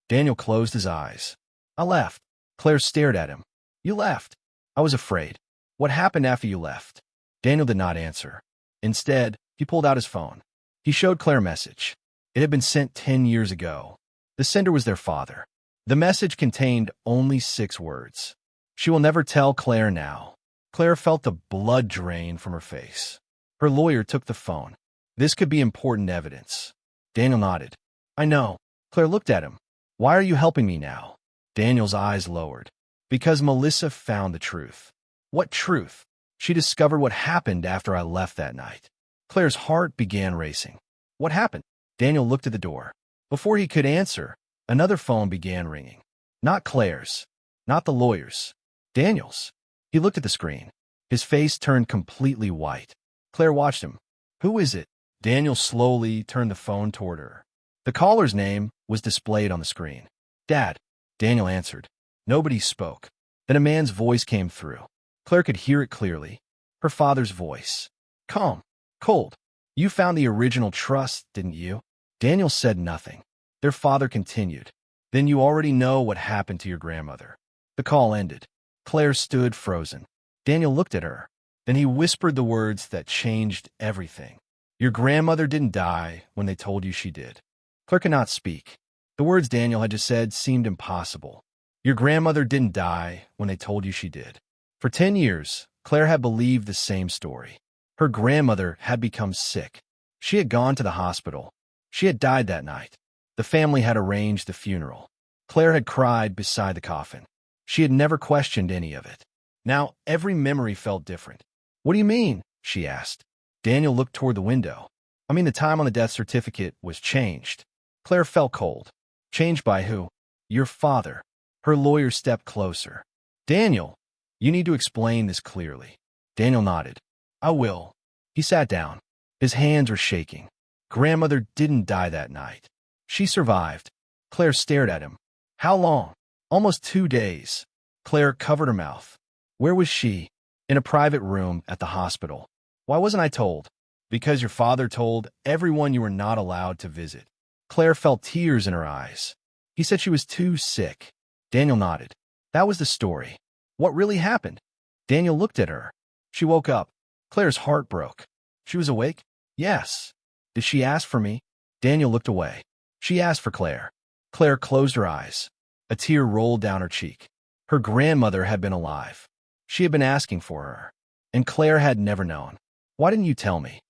Daniel closed his eyes. I left. Claire stared at him. You left. I was afraid. What happened after you left? Daniel did not answer. Instead, he pulled out his phone. He showed Claire a message. It had been sent 10 years ago. The sender was their father. The message contained only 6 words. She will never tell Claire now. Claire felt the blood drain from her face. Her lawyer took the phone. This could be important evidence. Daniel nodded. I know. Claire looked at him. Why are you helping me now? Daniel's eyes lowered. Because Melissa found the truth. What truth? She discovered what happened after I left that night. Claire's heart began racing. What happened? Daniel looked at the door. Before he could answer, another phone began ringing. Not Claire's. Not the lawyer's. Daniel's. He looked at the screen. His face turned completely white. Claire watched him. Who is it? Daniel slowly turned the phone toward her. The caller's name was displayed on the screen. Dad. Daniel answered. Nobody spoke. Then a man's voice came through. Claire could hear it clearly. Her father's voice. Calm. Cold. You found the original trust, didn't you? Daniel said nothing. Their father continued. Then you already know what happened to your grandmother. The call ended. Claire stood frozen. Daniel looked at her. Then he whispered the words that changed everything. Your grandmother didn't die when they told you she did. Claire could not speak. The words Daniel had just said seemed impossible. Your grandmother didn't die when they told you she did. For 10 years, Claire had believed the same story. Her grandmother had become sick. She had gone to the hospital. She had died that night. The family had arranged the funeral. Claire had cried beside the coffin. She had never questioned any of it. Now, every memory felt different. What do you mean? She asked. Daniel looked toward the window. I mean, the time on the death certificate was changed. Claire felt cold. Changed by who? Your father. Her lawyer stepped closer. Daniel, you need to explain this clearly. Daniel nodded. I will. He sat down. His hands were shaking. Grandmother didn't die that night. She survived. Claire stared at him. How long? Almost 2 days. Claire covered her mouth. Where was she? In a private room at the hospital. Why wasn't I told? Because your father told everyone you were not allowed to visit. Claire felt tears in her eyes. He said she was too sick. Daniel nodded. That was the story. What really happened? Daniel looked at her. She woke up. Claire's heart broke. She was awake? Yes. Did she ask for me? Daniel looked away. She asked for Claire. Claire closed her eyes. A tear rolled down her cheek. Her grandmother had been alive. She had been asking for her. And Claire had never known. Why didn't you tell me?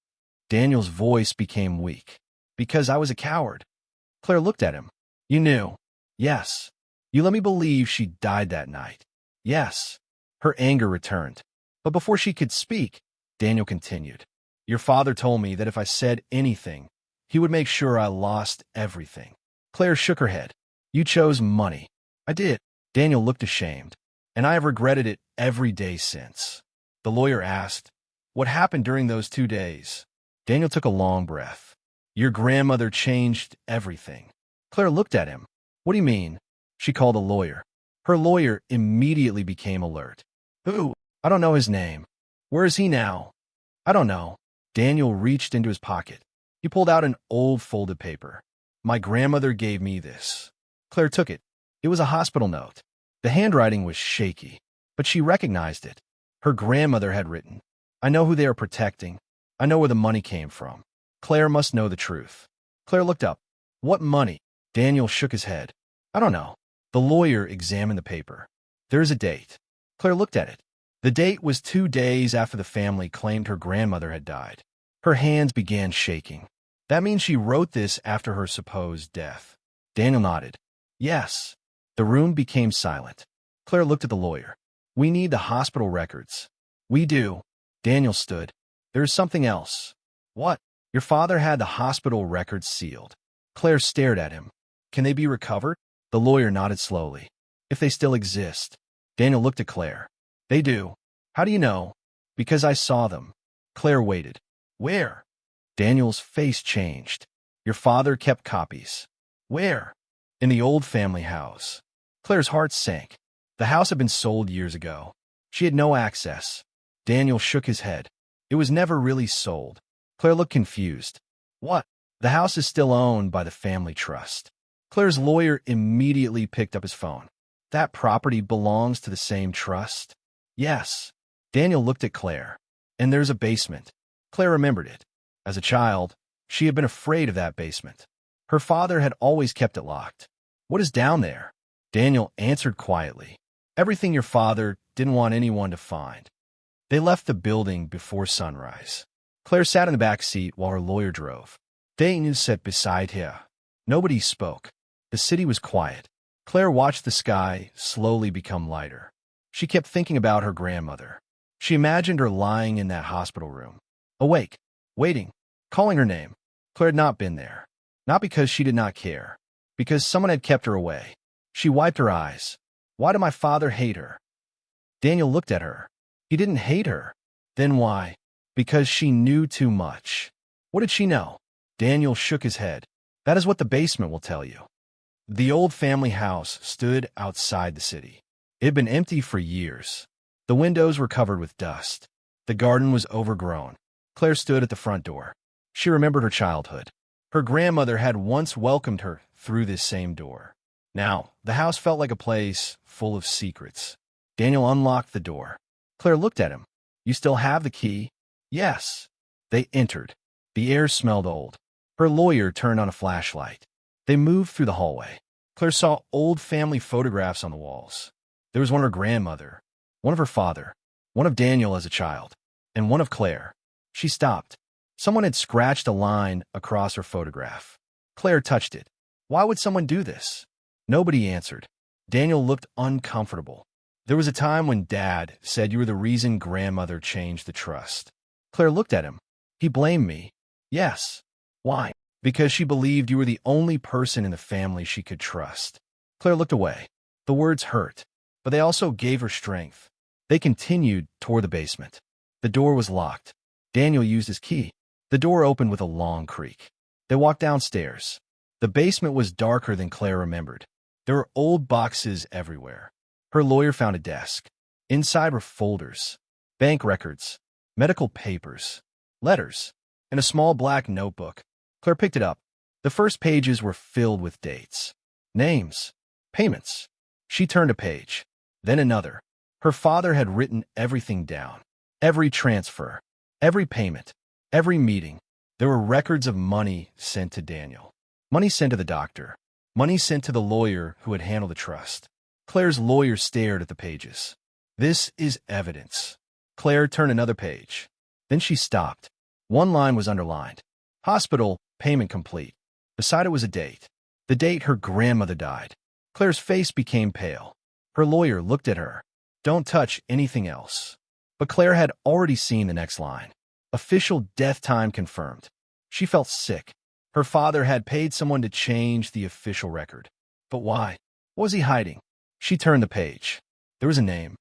Daniel's voice became weak. Because I was a coward. Claire looked at him. You knew. Yes. You let me believe she died that night. Yes. Her anger returned. But before she could speak, Daniel continued. Your father told me that if I said anything, he would make sure I lost everything. Claire shook her head. You chose money. I did. Daniel looked ashamed. And I have regretted it every day since. The lawyer asked, what happened during those 2 days? Daniel took a long breath. Your grandmother changed everything. Claire looked at him. What do you mean? She called a lawyer. Her lawyer immediately became alert. Who? I don't know his name. Where is he now? I don't know. Daniel reached into his pocket. He pulled out an old folded paper. My grandmother gave me this. Claire took it. It was a hospital note. The handwriting was shaky, but she recognized it. Her grandmother had written, I know who they are protecting. I know where the money came from. Claire must know the truth. Claire looked up. What money? Daniel shook his head. I don't know. The lawyer examined the paper. There is a date. Claire looked at it. The date was 2 days after the family claimed her grandmother had died. Her hands began shaking. That means she wrote this after her supposed death. Daniel nodded. Yes. The room became silent. Claire looked at the lawyer. We need the hospital records. We do. Daniel stood. There is something else. What? Your father had the hospital records sealed. Claire stared at him. Can they be recovered? The lawyer nodded slowly. If they still exist. Daniel looked at Claire. They do. How do you know? Because I saw them. Claire waited. Where? Daniel's face changed. Your father kept copies. Where? In the old family house. Claire's heart sank. The house had been sold years ago. She had no access. Daniel shook his head. It was never really sold. Claire looked confused. What? The house is still owned by the family trust. Claire's lawyer immediately picked up his phone. That property belongs to the same trust? Yes. Daniel looked at Claire. And there's a basement. Claire remembered it. As a child, she had been afraid of that basement. Her father had always kept it locked. What is down there? Daniel answered quietly. Everything your father didn't want anyone to find. They left the building before sunrise. Claire sat in the back seat while her lawyer drove. Daniel sat beside her. Nobody spoke. The city was quiet. Claire watched the sky slowly become lighter. She kept thinking about her grandmother. She imagined her lying in that hospital room, awake, waiting, calling her name. Claire had not been there. Not because she did not care. Because someone had kept her away. She wiped her eyes. Why did my father hate her? Daniel looked at her. He didn't hate her. Then why? Because she knew too much. What did she know? Daniel shook his head. That is what the basement will tell you. The old family house stood outside the city. It had been empty for years. The windows were covered with dust. The garden was overgrown. Claire stood at the front door. She remembered her childhood. Her grandmother had once welcomed her through this same door. Now, the house felt like a place full of secrets. Daniel unlocked the door. Claire looked at him. "You still have the key?" "Yes." They entered. The air smelled old. Her lawyer turned on a flashlight. They moved through the hallway. Claire saw old family photographs on the walls. There was one of her grandmother, one of her father, one of Daniel as a child, and one of Claire. She stopped. Someone had scratched a line across her photograph. Claire touched it. Why would someone do this? Nobody answered. Daniel looked uncomfortable. There was a time when Dad said you were the reason grandmother changed the trust. Claire looked at him. He blamed me. Yes. Why? Because she believed you were the only person in the family she could trust. Claire looked away. The words hurt, but they also gave her strength. They continued toward the basement. The door was locked. Daniel used his key. The door opened with a long creak. They walked downstairs. The basement was darker than Claire remembered. There were old boxes everywhere. Her lawyer found a desk. Inside were folders, bank records, medical papers, letters, and a small black notebook. Claire picked it up. The first pages were filled with dates, names, payments. She turned a page, then another. Her father had written everything down. Every transfer, every payment, every meeting. There were records of money sent to Daniel, money sent to the doctor, money sent to the lawyer who had handled the trust. Claire's lawyer stared at the pages. "This is evidence." Claire turned another page. Then she stopped. One line was underlined. "Hospital, payment complete." Beside it was a date. The date her grandmother died. Claire's face became pale. Her lawyer looked at her. "Don't touch anything else." But Claire had already seen the next line. "Official death time confirmed." She felt sick. Her father had paid someone to change the official record. But why? What was he hiding? She turned the page. There was a name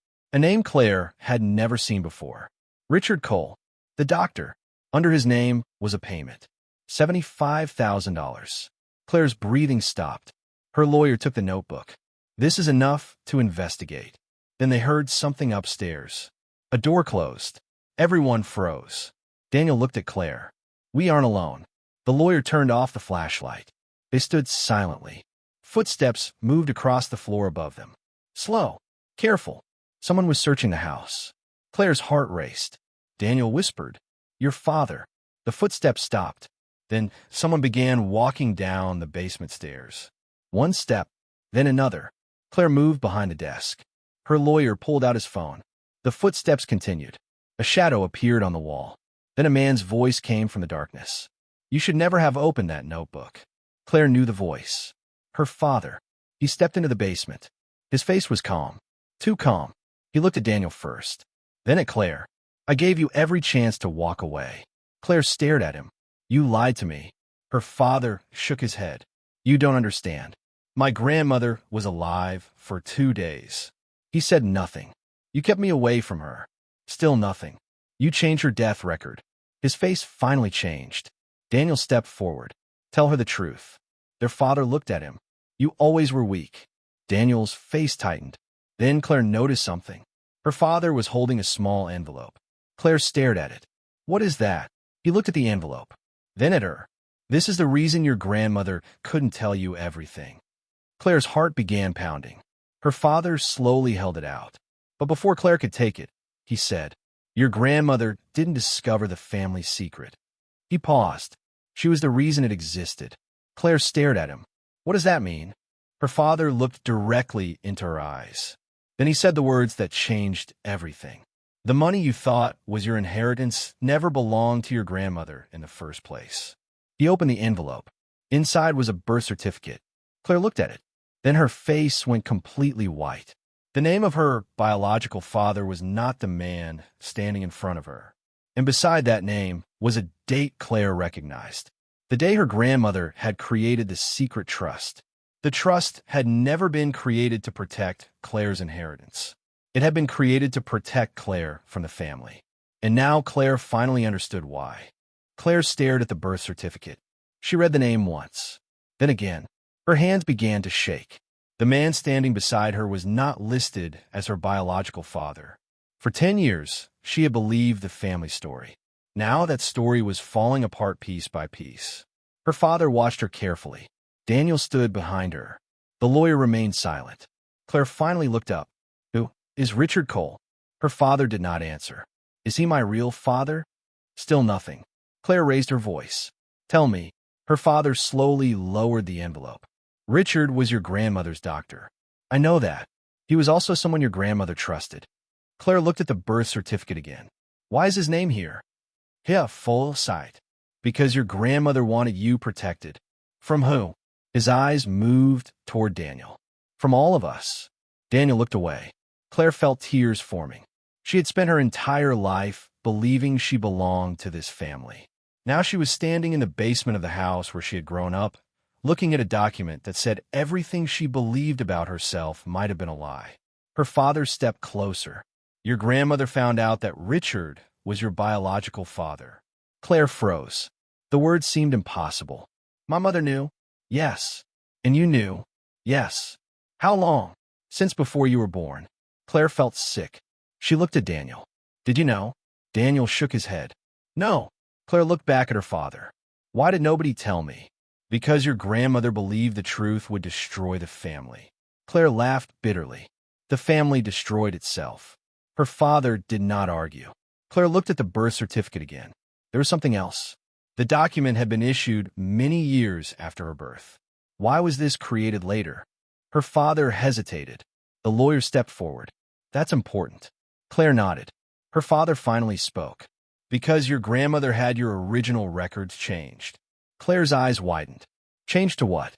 Claire had never seen before. Richard Cole, the doctor. Under his name was a payment. $75,000. Claire's breathing stopped. Her lawyer took the notebook. "This is enough to investigate." Then they heard something upstairs. A door closed. Everyone froze. Daniel looked at Claire. "We aren't alone." The lawyer turned off the flashlight. They stood silently. Footsteps moved across the floor above them. Slow, careful. Someone was searching the house. Claire's heart raced. Daniel whispered, "Your father." The footsteps stopped. Then someone began walking down the basement stairs. One step, then another. Claire moved behind the desk. Her lawyer pulled out his phone. The footsteps continued. A shadow appeared on the wall. Then a man's voice came from the darkness. "You should never have opened that notebook." Claire knew the voice. Her father. He stepped into the basement. His face was calm. Too calm. He looked at Daniel first. Then at Claire. "I gave you every chance to walk away." Claire stared at him. "You lied to me." Her father shook his head. "You don't understand. My grandmother was alive for 2 days." He said nothing. "You kept me away from her." Still nothing. "You changed her death record." His face finally changed. Daniel stepped forward. "Tell her the truth." Their father looked at him. "You always were weak." Daniel's face tightened. Then Claire noticed something. Her father was holding a small envelope. Claire stared at it. "What is that?" He looked at the envelope. Then at her. "This is the reason your grandmother couldn't tell you everything." Claire's heart began pounding. Her father slowly held it out. But before Claire could take it, he said, "Your grandmother didn't discover the family secret." He paused. She was the reason it existed. Claire stared at him. "What does that mean?" Her father looked directly into her eyes. Then he said the words that changed everything. "The money you thought was your inheritance never belonged to your grandmother in the first place." He opened the envelope. Inside was a birth certificate. Claire looked at it. Then her face went completely white. The name of her biological father was not the man standing in front of her. And beside that name was a date Claire recognized. The day her grandmother had created the secret trust. The trust had never been created to protect Claire's inheritance. It had been created to protect Claire from the family. And now Claire finally understood why. Claire stared at the birth certificate. She read the name once. Then again. Her hands began to shake. The man standing beside her was not listed as her biological father. For 10 years, she had believed the family story. Now that story was falling apart piece by piece. Her father watched her carefully. Daniel stood behind her. The lawyer remained silent. Claire finally looked up. "Who is Richard Cole?" Her father did not answer. "Is he my real father?" Still nothing. Claire raised her voice. "Tell me." Her father slowly lowered the envelope. "Richard was your grandmother's doctor." "I know that. He was also someone your grandmother trusted." Claire looked at the birth certificate again. "Why is his name here?" "Yeah, full sight." "Because your grandmother wanted you protected." "From who?" His eyes moved toward Daniel. "From all of us." Daniel looked away. Claire felt tears forming. She had spent her entire life believing she belonged to this family. Now she was standing in the basement of the house where she had grown up, looking at a document that said everything she believed about herself might have been a lie. Her father stepped closer. "Your grandmother found out that Richard was your biological father." Claire froze. The words seemed impossible. "My mother knew." "Yes." "And you knew." "Yes." "How long?" "Since before you were born." Claire felt sick. She looked at Daniel. "Did you know?" Daniel shook his head. "No." Claire looked back at her father. "Why did nobody tell me?" "Because your grandmother believed the truth would destroy the family." Claire laughed bitterly. The family destroyed itself. Her father did not argue. Claire looked at the birth certificate again. There was something else. The document had been issued many years after her birth. Why was this created later? Her father hesitated. The lawyer stepped forward. "That's important." Claire nodded. Her father finally spoke. "Because your grandmother had your original records changed." Claire's eyes widened. "Changed to what?"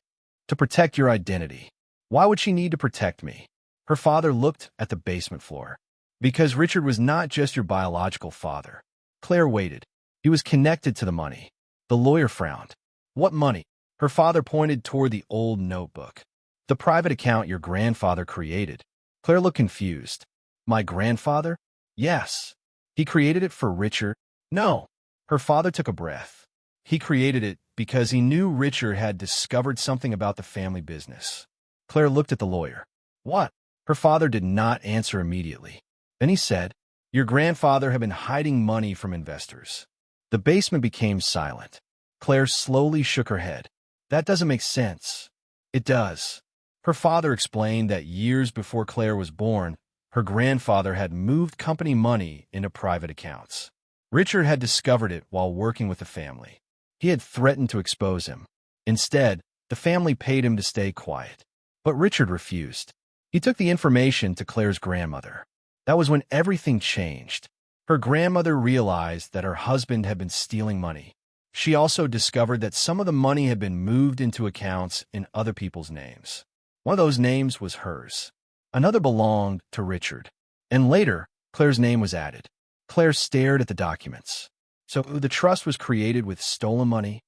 "To protect your identity." "Why would she need to protect me?" Her father looked at the basement floor. "Because Richard was not just your biological father." Claire waited. "He was connected to the money." The lawyer frowned. "What money?" Her father pointed toward the old notebook. "The private account your grandfather created." Claire looked confused. "My grandfather?" "Yes." "He created it for Richard?" "No." Her father took a breath. "He created it because he knew Richard had discovered something about the family business." Claire looked at the lawyer. "What?" Her father did not answer immediately. Then he said, "Your grandfather had been hiding money from investors." The basement became silent. Claire slowly shook her head. "That doesn't make sense." "It does." Her father explained that years before Claire was born, her grandfather had moved company money into private accounts. Richard had discovered it while working with the family. He had threatened to expose him. Instead, the family paid him to stay quiet. But Richard refused. He took the information to Claire's grandmother. That was when everything changed. Her grandmother realized that her husband had been stealing money. She also discovered that some of the money had been moved into accounts in other people's names. One of those names was hers. Another belonged to Richard. And later, Claire's name was added. Claire stared at the documents. "So the trust was created with stolen money?"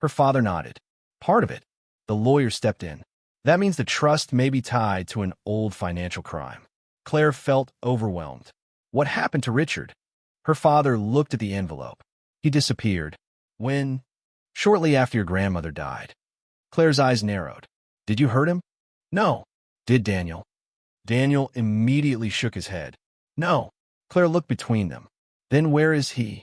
Her father nodded. "Part of it." The lawyer stepped in. "That means the trust may be tied to an old financial crime." Claire felt overwhelmed. "What happened to Richard?" Her father looked at the envelope. "He disappeared." "When?" "Shortly after your grandmother died." Claire's eyes narrowed. "Did you hurt him?" "No." "Did Daniel?" Daniel immediately shook his head. "No." Claire looked between them. "Then where is he?"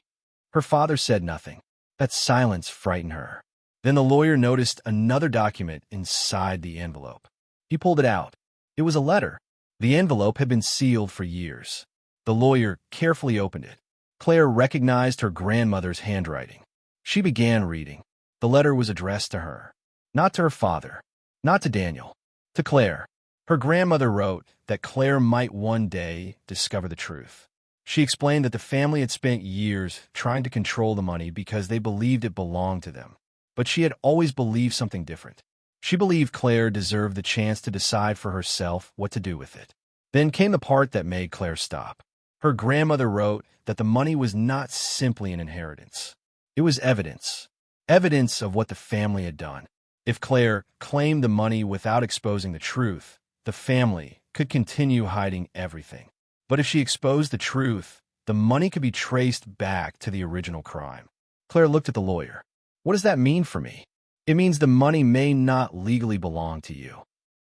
Her father said nothing. That silence frightened her. Then the lawyer noticed another document inside the envelope. He pulled it out. It was a letter. The envelope had been sealed for years. The lawyer carefully opened it. Claire recognized her grandmother's handwriting. She began reading. The letter was addressed to her. Not to her father. Not to Daniel. To Claire. Her grandmother wrote that Claire might one day discover the truth. She explained that the family had spent years trying to control the money because they believed it belonged to them. But she had always believed something different. She believed Claire deserved the chance to decide for herself what to do with it. Then came the part that made Claire stop. Her grandmother wrote that the money was not simply an inheritance. It was evidence. Evidence of what the family had done. If Claire claimed the money without exposing the truth, the family could continue hiding everything. But if she exposed the truth, the money could be traced back to the original crime. Claire looked at the lawyer. "What does that mean for me?" "It means the money may not legally belong to you."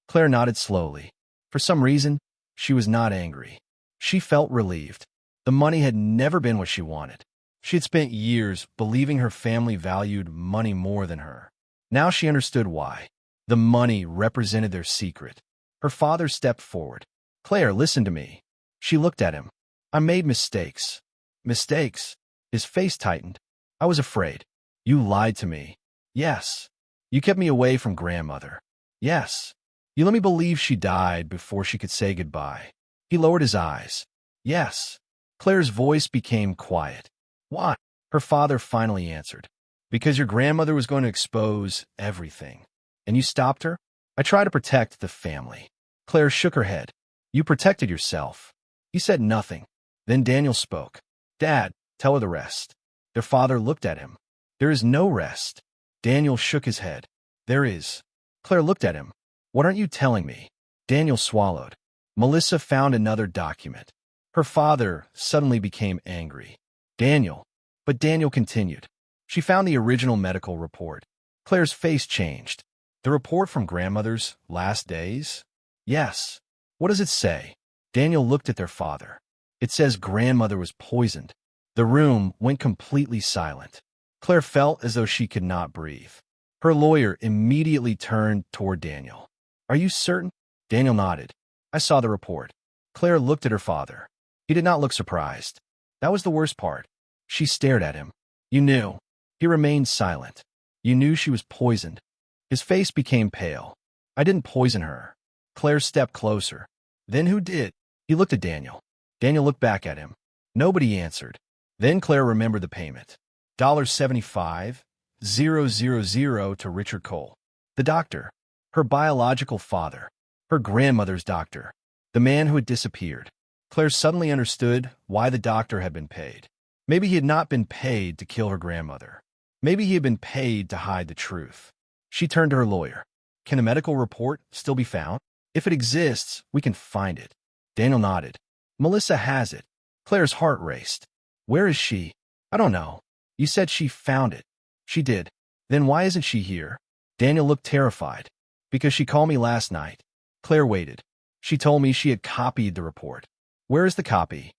Claire nodded slowly. For some reason, she was not angry. She felt relieved. The money had never been what she wanted. She had spent years believing her family valued money more than her. Now she understood why. The money represented their secret. Her father stepped forward. Claire, listen to me. She looked at him. I made mistakes. Mistakes? His face tightened. I was afraid. You lied to me. Yes. You kept me away from grandmother. Yes. You let me believe she died before she could say goodbye. He lowered his eyes. Yes. Claire's voice became quiet. Why? Her father finally answered. Because your grandmother was going to expose everything. And you stopped her? I tried to protect the family. Claire shook her head. You protected yourself. He said nothing. Then Daniel spoke. Dad, tell her the rest. Their father looked at him. There is no rest. Daniel shook his head. There is. Claire looked at him. What aren't you telling me? Daniel swallowed. Melissa found another document. Her father suddenly became angry. Daniel. But Daniel continued. She found the original medical report. Claire's face changed. The report from grandmother's last days? Yes. What does it say? Daniel looked at their father. It says grandmother was poisoned. The room went completely silent. Claire felt as though she could not breathe. Her lawyer immediately turned toward Daniel. Are you certain? Daniel nodded. I saw the report. Claire looked at her father. He did not look surprised. That was the worst part. She stared at him. You knew. He remained silent. You knew she was poisoned. His face became pale. I didn't poison her. Claire stepped closer. Then who did? He looked at Daniel. Daniel looked back at him. Nobody answered. Then Claire remembered the payment. $75,000 to Richard Cole. The doctor. Her biological father. Her grandmother's doctor. The man who had disappeared. Claire suddenly understood why the doctor had been paid. Maybe he had not been paid to kill her grandmother. Maybe he had been paid to hide the truth. She turned to her lawyer. Can the medical report still be found? If it exists, we can find it. Daniel nodded. Melissa has it. Claire's heart raced. Where is she? I don't know. You said she found it. She did. Then why isn't she here? Daniel looked terrified. Because she called me last night. Claire waited. She told me she had copied the report. Where is the copy?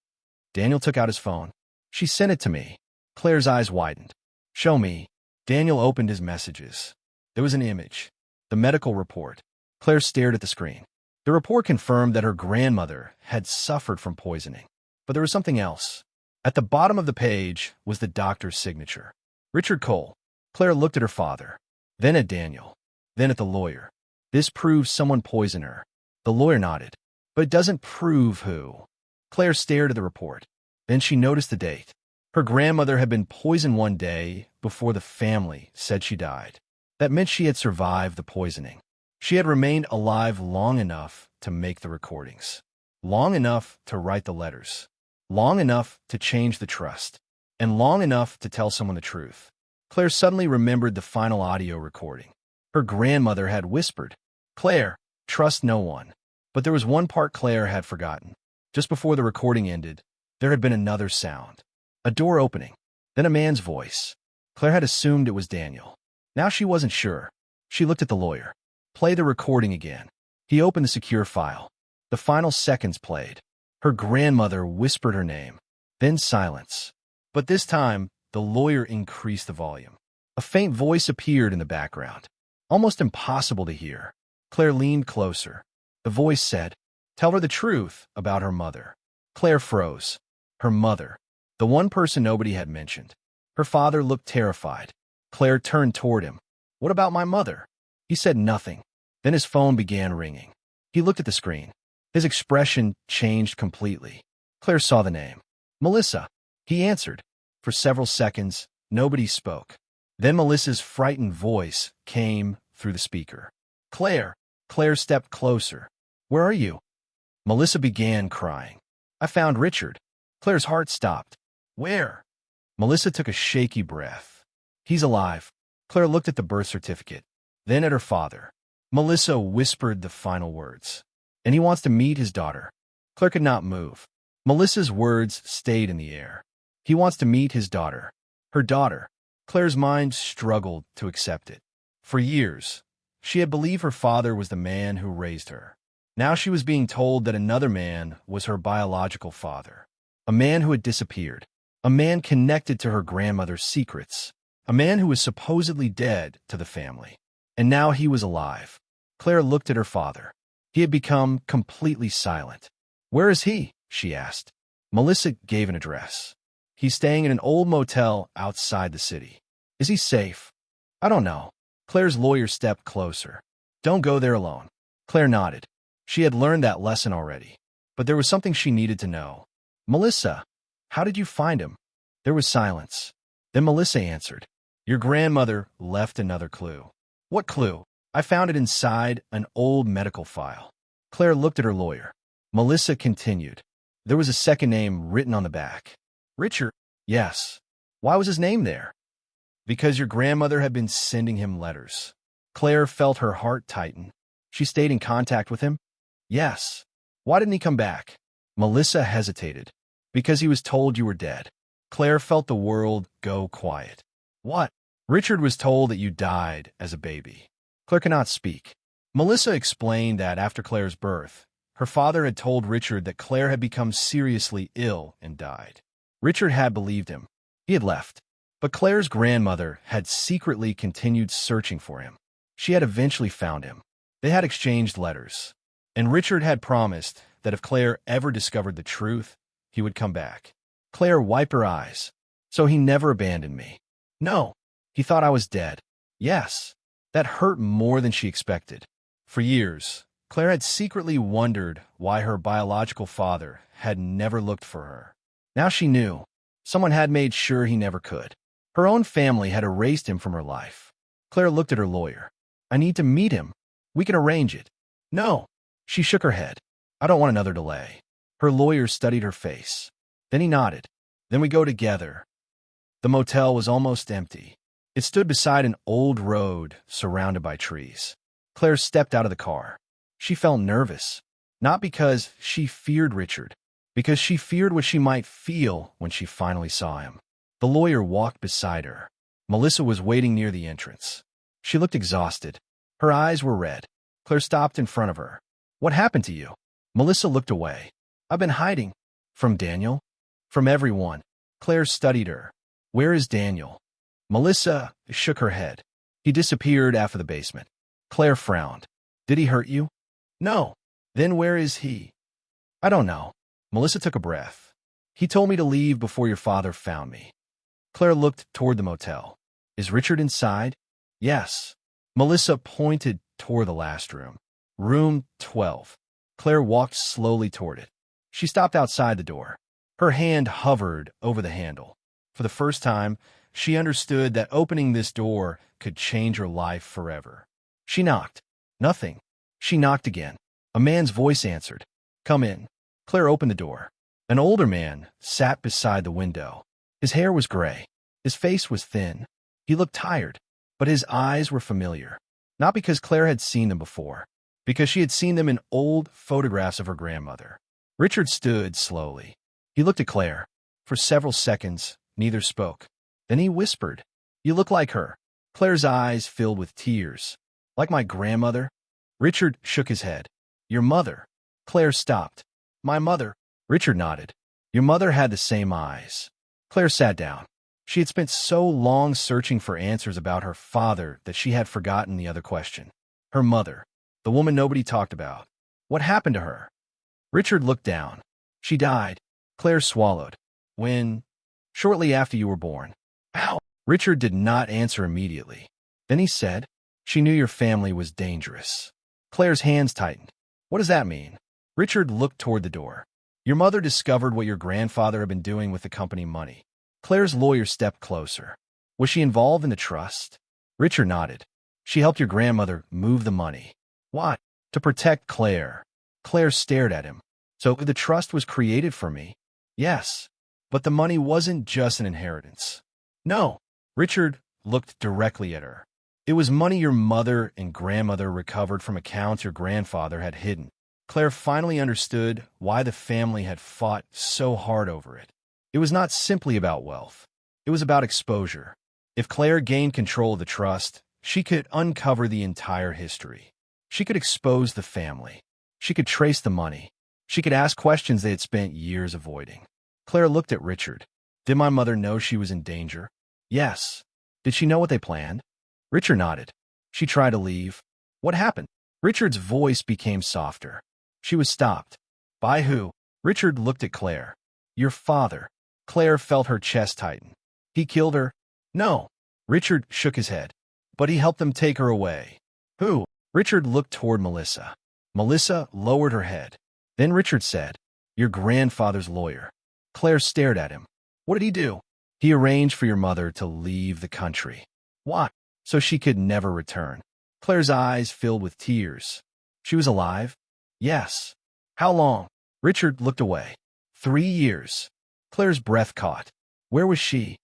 Daniel took out his phone. She sent it to me. Claire's eyes widened. Show me. Daniel opened his messages. There was an image. The medical report. Claire stared at the screen. The report confirmed that her grandmother had suffered from poisoning. But there was something else. At the bottom of the page was the doctor's signature. Richard Cole. Claire looked at her father. Then at Daniel. Then at the lawyer. This proves someone poisoned her. The lawyer nodded. But it doesn't prove who. Claire stared at the report. Then she noticed the date. Her grandmother had been poisoned one day before the family said she died. That meant she had survived the poisoning. She had remained alive long enough to make the recordings. Long enough to write the letters. Long enough to change the trust. And long enough to tell someone the truth. Claire suddenly remembered the final audio recording. Her grandmother had whispered, Claire, trust no one. But there was one part Claire had forgotten. Just before the recording ended, there had been another sound. A door opening. Then a man's voice. Claire had assumed it was Daniel. Now she wasn't sure. She looked at the lawyer. Play the recording again. He opened the secure file. The final seconds played. Her grandmother whispered her name. Then silence. But this time, the lawyer increased the volume. A faint voice appeared in the background. Almost impossible to hear. Claire leaned closer. The voice said, Tell her the truth about her mother. Claire froze. Her mother. The one person nobody had mentioned. Her father looked terrified. Claire turned toward him. What about my mother? He said nothing. Then his phone began ringing. He looked at the screen. His expression changed completely. Claire saw the name. Melissa. He answered. For several seconds, nobody spoke. Then Melissa's frightened voice came through the speaker. Claire. Claire stepped closer. Where are you? Melissa began crying. I found Richard. Claire's heart stopped. Where? Melissa took a shaky breath. He's alive. Claire looked at the birth certificate, then at her father. Melissa whispered the final words. And he wants to meet his daughter. Claire could not move. Melissa's words stayed in the air. He wants to meet his daughter. Her daughter. Claire's mind struggled to accept it. For years, She had believed her father was the man who raised her. Now she was being told that another man was her biological father. A man who had disappeared. A man connected to her grandmother's secrets. A man who was supposedly dead to the family. And now he was alive. Claire looked at her father. He had become completely silent. "Where is he?" she asked. Melissa gave an address. "He's staying in an old motel outside the city." "Is he safe?" "I don't know." Claire's lawyer stepped closer. "Don't go there alone." Claire nodded. She had learned that lesson already. But there was something she needed to know. "Melissa, how did you find him?" There was silence. Then Melissa answered. "Your grandmother left another clue." "What clue?" "I found it inside an old medical file." Claire looked at her lawyer. Melissa continued. "There was a second name written on the back." "Richard?" "Yes." "Why was his name there?" "Because your grandmother had been sending him letters." Claire felt her heart tighten. "She stayed in contact with him?" "Yes." "Why didn't he come back?" Melissa hesitated. "Because he was told you were dead." Claire felt the world go quiet. "What?" "Richard was told that you died as a baby." Claire could not speak. Melissa explained that after Claire's birth, her father had told Richard that Claire had become seriously ill and died. Richard had believed him. He had left. But Claire's grandmother had secretly continued searching for him. She had eventually found him. They had exchanged letters. And Richard had promised that if Claire ever discovered the truth, he would come back. Claire wiped her eyes. "So he never abandoned me." "No. He thought I was dead." "Yes." That hurt more than she expected. For years, Claire had secretly wondered why her biological father had never looked for her. Now she knew. Someone had made sure he never could. Her own family had erased him from her life. Claire looked at her lawyer. "I need to meet him. We can arrange it." "No." She shook her head. "I don't want another delay." Her lawyer studied her face. Then he nodded. "Then we go together." The motel was almost empty. It stood beside an old road surrounded by trees. Claire stepped out of the car. She felt nervous. Not because she feared Richard, because she feared what she might feel when she finally saw him. The lawyer walked beside her. Melissa was waiting near the entrance. She looked exhausted. Her eyes were red. Claire stopped in front of her. "What happened to you?" Melissa looked away. "I've been hiding." "From Daniel?" "From everyone." Claire studied her. "Where is Daniel?" Melissa shook her head. "He disappeared after the basement." Claire frowned. "Did he hurt you?" "No." "Then where is he?" "I don't know." Melissa took a breath. "He told me to leave before your father found me." Claire looked toward the motel. "Is Richard inside?" "Yes." Melissa pointed toward the last room. Room 12. Claire walked slowly toward it. She stopped outside the door. Her hand hovered over the handle. For the first time, she understood that opening this door could change her life forever. She knocked. Nothing. She knocked again. A man's voice answered. "Come in." Claire opened the door. An older man sat beside the window. His hair was gray. His face was thin. He looked tired, but his eyes were familiar. Not because Claire had seen them before, because she had seen them in old photographs of her grandmother. Richard stood slowly. He looked at Claire. For several seconds, neither spoke. Then he whispered, "You look like her." Claire's eyes filled with tears. "Like my grandmother?" Richard shook his head. "Your mother." Claire stopped. "My mother." Richard nodded. "Your mother had the same eyes." Claire sat down. She had spent so long searching for answers about her father that she had forgotten the other question. Her mother, the woman nobody talked about. What happened to her? Richard looked down. "She died." Claire swallowed. "When?" "Shortly after you were born." "How?" Richard did not answer immediately. Then he said, "She knew your family was dangerous." Claire's hands tightened. "What does that mean?" Richard looked toward the door. "Your mother discovered what your grandfather had been doing with the company money." Claire's lawyer stepped closer. "Was she involved in the trust?" Richard nodded. "She helped your grandmother move the money." "Why?" "To protect Claire." Claire stared at him. "So the trust was created for me?" "Yes." "But the money wasn't just an inheritance." "No." Richard looked directly at her. "It was money your mother and grandmother recovered from accounts your grandfather had hidden." Claire finally understood why the family had fought so hard over it. It was not simply about wealth. It was about exposure. If Claire gained control of the trust, She could uncover the entire history. She could expose the family. She could trace the money. She could ask questions they had spent years avoiding. Claire looked at Richard. Did my mother know she was in danger? Yes. Did she know what they planned? Richard nodded. She tried to leave. What happened? Richard's voice became softer. She was stopped. By who? Richard looked at Claire. Your father. Claire felt her chest tighten. He killed her? No. Richard shook his head. But he helped them take her away. Who? Richard looked toward Melissa. Melissa lowered her head. Then Richard said, Your grandfather's lawyer. Claire stared at him. What did he do? He arranged for your mother to leave the country. Why? So she could never return. Claire's eyes filled with tears. She was alive? Yes. How long? Richard looked away. 3 years. Claire's breath caught. Where was she?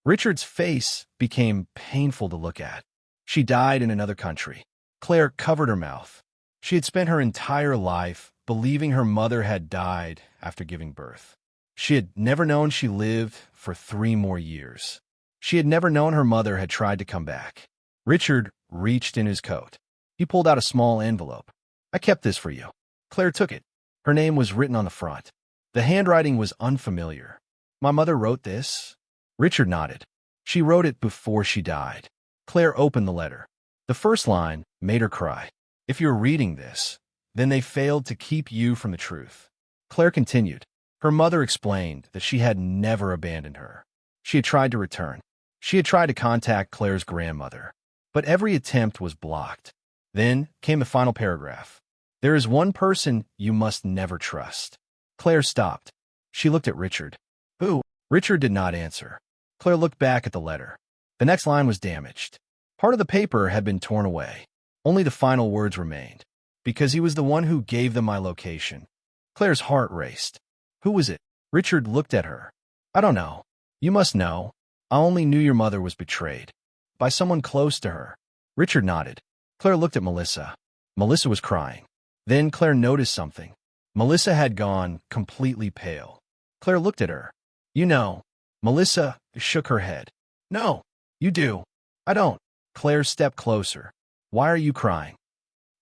Richard's face became painful to look at. She died in another country. Claire covered her mouth. She had spent her entire life believing her mother had died after giving birth. She had never known she lived for 3 more years. She had never known her mother had tried to come back. Richard reached in his coat. He pulled out a small envelope. I kept this for you. Claire took it. Her name was written on the front. The handwriting was unfamiliar. My mother wrote this? Richard nodded. She wrote it before she died. Claire opened the letter. The first line made her cry. If you're reading this, then they failed to keep you from the truth. Claire continued. Her mother explained that she had never abandoned her. She had tried to return. She had tried to contact Claire's grandmother, but every attempt was blocked. Then came the final paragraph. There is one person you must never trust. Claire stopped. She looked at Richard. Who? Richard did not answer. Claire looked back at the letter. The next line was damaged. Part of the paper had been torn away. Only the final words remained. Because he was the one who gave them my location. Claire's heart raced. Who was it? Richard looked at her. I don't know. You must know. I only knew your mother was betrayed. By someone close to her. Richard nodded. Claire looked at Melissa. Melissa was crying. Then Claire noticed something. Melissa had gone completely pale. Claire looked at her. You know. Melissa shook her head. No, you do. I don't. Claire stepped closer. Why are you crying?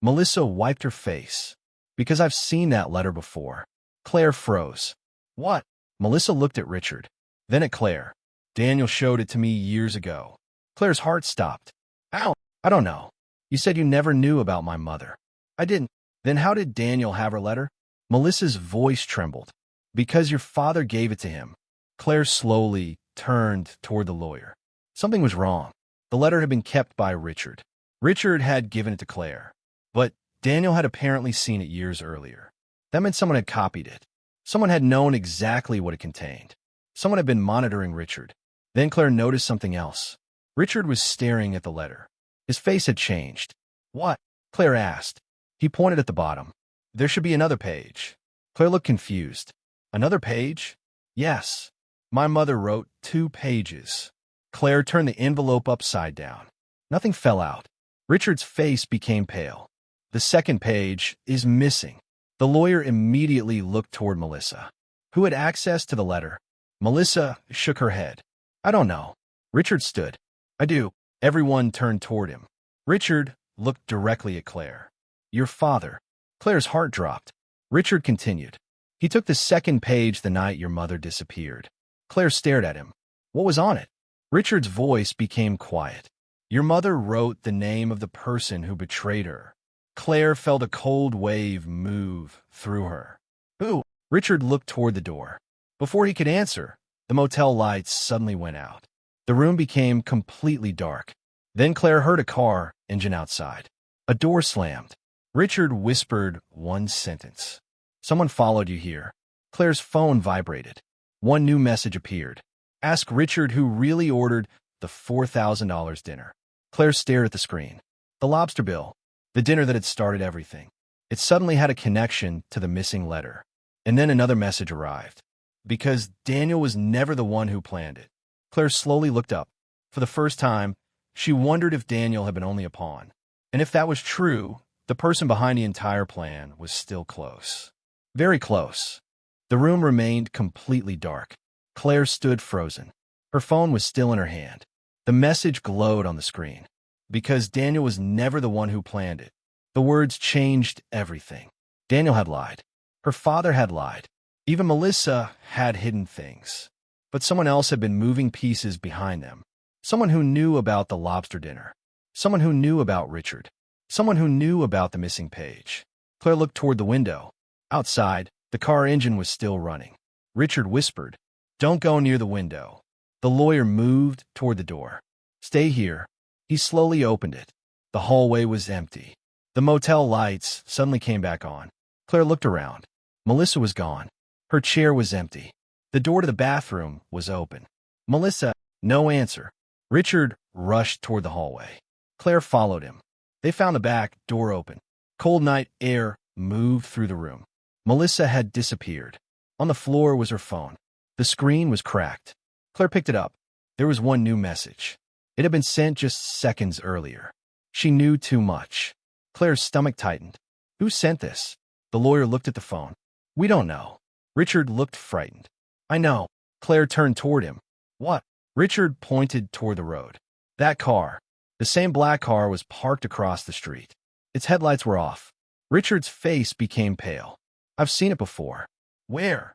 Melissa wiped her face. Because I've seen that letter before. Claire froze. What? Melissa looked at Richard. Then at Claire. Daniel showed it to me years ago. Claire's heart stopped. Ow! I don't know. You said you never knew about my mother. I didn't. Then how did Daniel have her letter? Melissa's voice trembled. Because your father gave it to him. Claire slowly turned toward the lawyer. Something was wrong. The letter had been kept by Richard. Richard had given it to Claire. But Daniel had apparently seen it years earlier. That meant someone had copied it. Someone had known exactly what it contained. Someone had been monitoring Richard. Then Claire noticed something else. Richard was staring at the letter. His face had changed. What? Claire asked. He pointed at the bottom. There should be another page. Claire looked confused. Another page? Yes. My mother wrote 2 pages. Claire turned the envelope upside down. Nothing fell out. Richard's face became pale. The second page is missing. The lawyer immediately looked toward Melissa. Who had access to the letter? Melissa shook her head. I don't know. Richard stood. I do. Everyone turned toward him. Richard looked directly at Claire. Your father. Claire's heart dropped. Richard continued. He took the second page the night your mother disappeared. Claire stared at him. What was on it? Richard's voice became quiet. Your mother wrote the name of the person who betrayed her. Claire felt a cold wave move through her. Who? Richard looked toward the door. Before he could answer, the motel lights suddenly went out. The room became completely dark. Then Claire heard a car engine outside. A door slammed. Richard whispered one sentence. Someone followed you here. Claire's phone vibrated. One new message appeared. Ask Richard who really ordered the $4,000 dinner. Claire stared at the screen. The lobster bill. The dinner that had started everything. It suddenly had a connection to the missing letter. And then another message arrived. Because Daniel was never the one who planned it. Claire slowly looked up. For the first time, she wondered if Daniel had been only a pawn. And if that was true, the person behind the entire plan was still close. Very close. The room remained completely dark. Claire stood frozen. Her phone was still in her hand. The message glowed on the screen. because Daniel was never the one who planned it. The words changed everything. Daniel had lied. Her father had lied. Even Melissa had hidden things. But someone else had been moving pieces behind them. Someone who knew about the lobster dinner. Someone who knew about Richard. Someone who knew about the missing page. Claire looked toward the window. Outside, the car engine was still running. Richard whispered, "Don't go near the window." The lawyer moved toward the door. "Stay here." He slowly opened it. The hallway was empty. The motel lights suddenly came back on. Claire looked around. Melissa was gone. Her chair was empty. The door to the bathroom was open. Melissa, no answer. Richard rushed toward the hallway. Claire followed him. They found the back door open. Cold night air moved through the room. Melissa had disappeared. On the floor was her phone. The screen was cracked. Claire picked it up. There was one new message. It had been sent just seconds earlier. She knew too much. Claire's stomach tightened. Who sent this? The lawyer looked at the phone. We don't know. Richard looked frightened. I know. Claire turned toward him. What? Richard pointed toward the road. That car. The same black car was parked across the street. Its headlights were off. Richard's face became pale. I've seen it before. Where?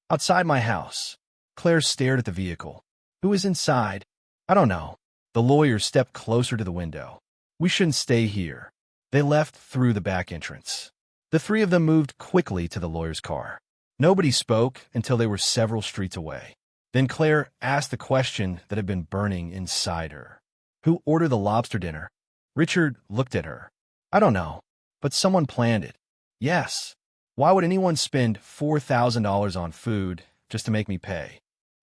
Outside my house. Claire stared at the vehicle. Who is inside? I don't know. The lawyer stepped closer to the window. We shouldn't stay here. They left through the back entrance. The three of them moved quickly to the lawyer's car. Nobody spoke until they were several streets away. Then Claire asked the question that had been burning inside her. Who ordered the lobster dinner? Richard looked at her. I don't know, but someone planned it. Yes. Why would anyone spend $4,000 on food just to make me pay?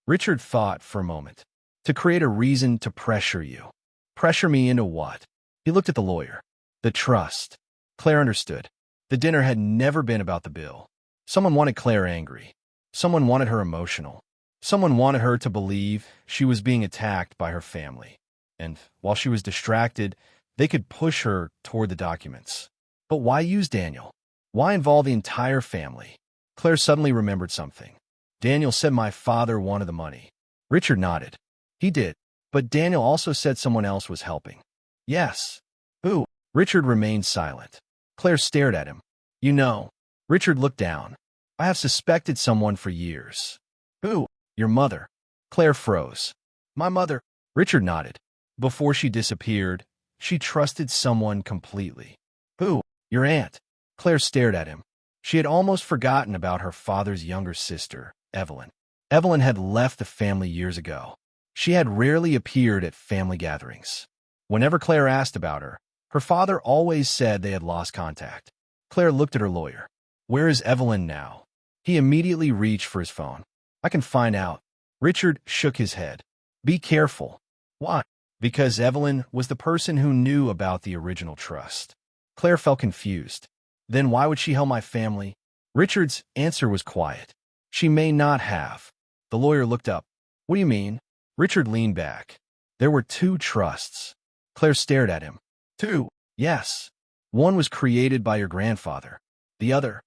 Richard thought for a moment. To create a reason to pressure you. Pressure me into what? He looked at the lawyer. The trust. Claire understood. The dinner had never been about the bill. Someone wanted Claire angry. Someone wanted her emotional. Someone wanted her to believe she was being attacked by her family. And while she was distracted, they could push her toward the documents. But why use Daniel? Why involve the entire family? Claire suddenly remembered something. Daniel said my father wanted the money. Richard nodded. He did. But Daniel also said someone else was helping. Yes. Who? Richard remained silent. Claire stared at him. You know. Richard looked down. I have suspected someone for years. Who? Your mother. Claire froze. My mother. Richard nodded. Before she disappeared, she trusted someone completely. Who? Your aunt. Claire stared at him. She had almost forgotten about her father's younger sister, Evelyn. Evelyn had left the family years ago. She had rarely appeared at family gatherings. Whenever Claire asked about her, her father always said they had lost contact. Claire looked at her lawyer. Where is Evelyn now? He immediately reached for his phone. I can find out. Richard shook his head. Be careful. Why? Because Evelyn was the person who knew about the original trust. Claire felt confused. Then why would she help my family? Richard's answer was quiet. She may not have. The lawyer looked up. What do you mean? Richard leaned back. There were two trusts. Claire stared at him. Two? Yes. One was created by your grandfather. The other?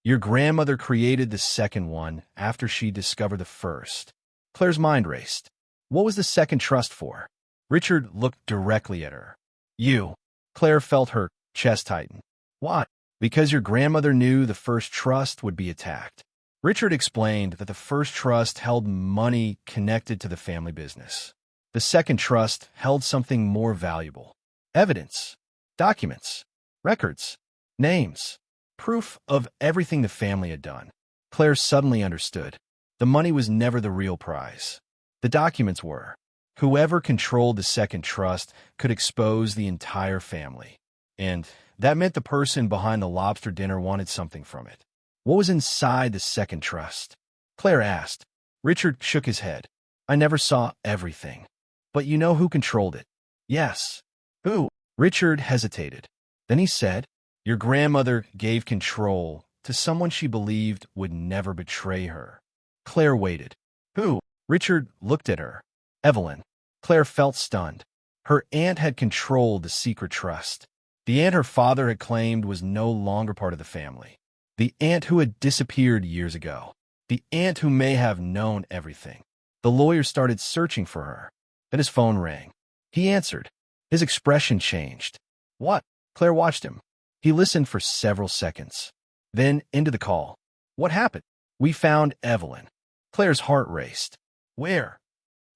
Your grandmother created the second one after she discovered the first. Claire's mind raced. What was the second trust for? Richard looked directly at her. You. Claire felt her chest tighten. Why? Because your grandmother knew the first trust would be attacked. Richard explained that the first trust held money connected to the family business. The second trust held something more valuable. Evidence. Documents. Records. Names. Proof of everything the family had done. Claire suddenly understood. The money was never the real prize. The documents were. Whoever controlled the second trust could expose the entire family. And that meant the person behind the lobster dinner wanted something from it. What was inside the second trust? Claire asked. Richard shook his head. I never saw everything. But you know who controlled it? Yes. Who? Richard hesitated. Then he said, your grandmother gave control to someone she believed would never betray her. Claire waited. Who? Richard looked at her. Evelyn. Claire felt stunned. Her aunt had controlled the secret trust. The aunt her father had claimed was no longer part of the family. The aunt who had disappeared years ago. The aunt who may have known everything. The lawyer started searching for her. Then his phone rang. He answered. His expression changed. What? Claire watched him. He listened for several seconds. Then, into the call. What happened? We found Evelyn. Claire's heart raced. Where?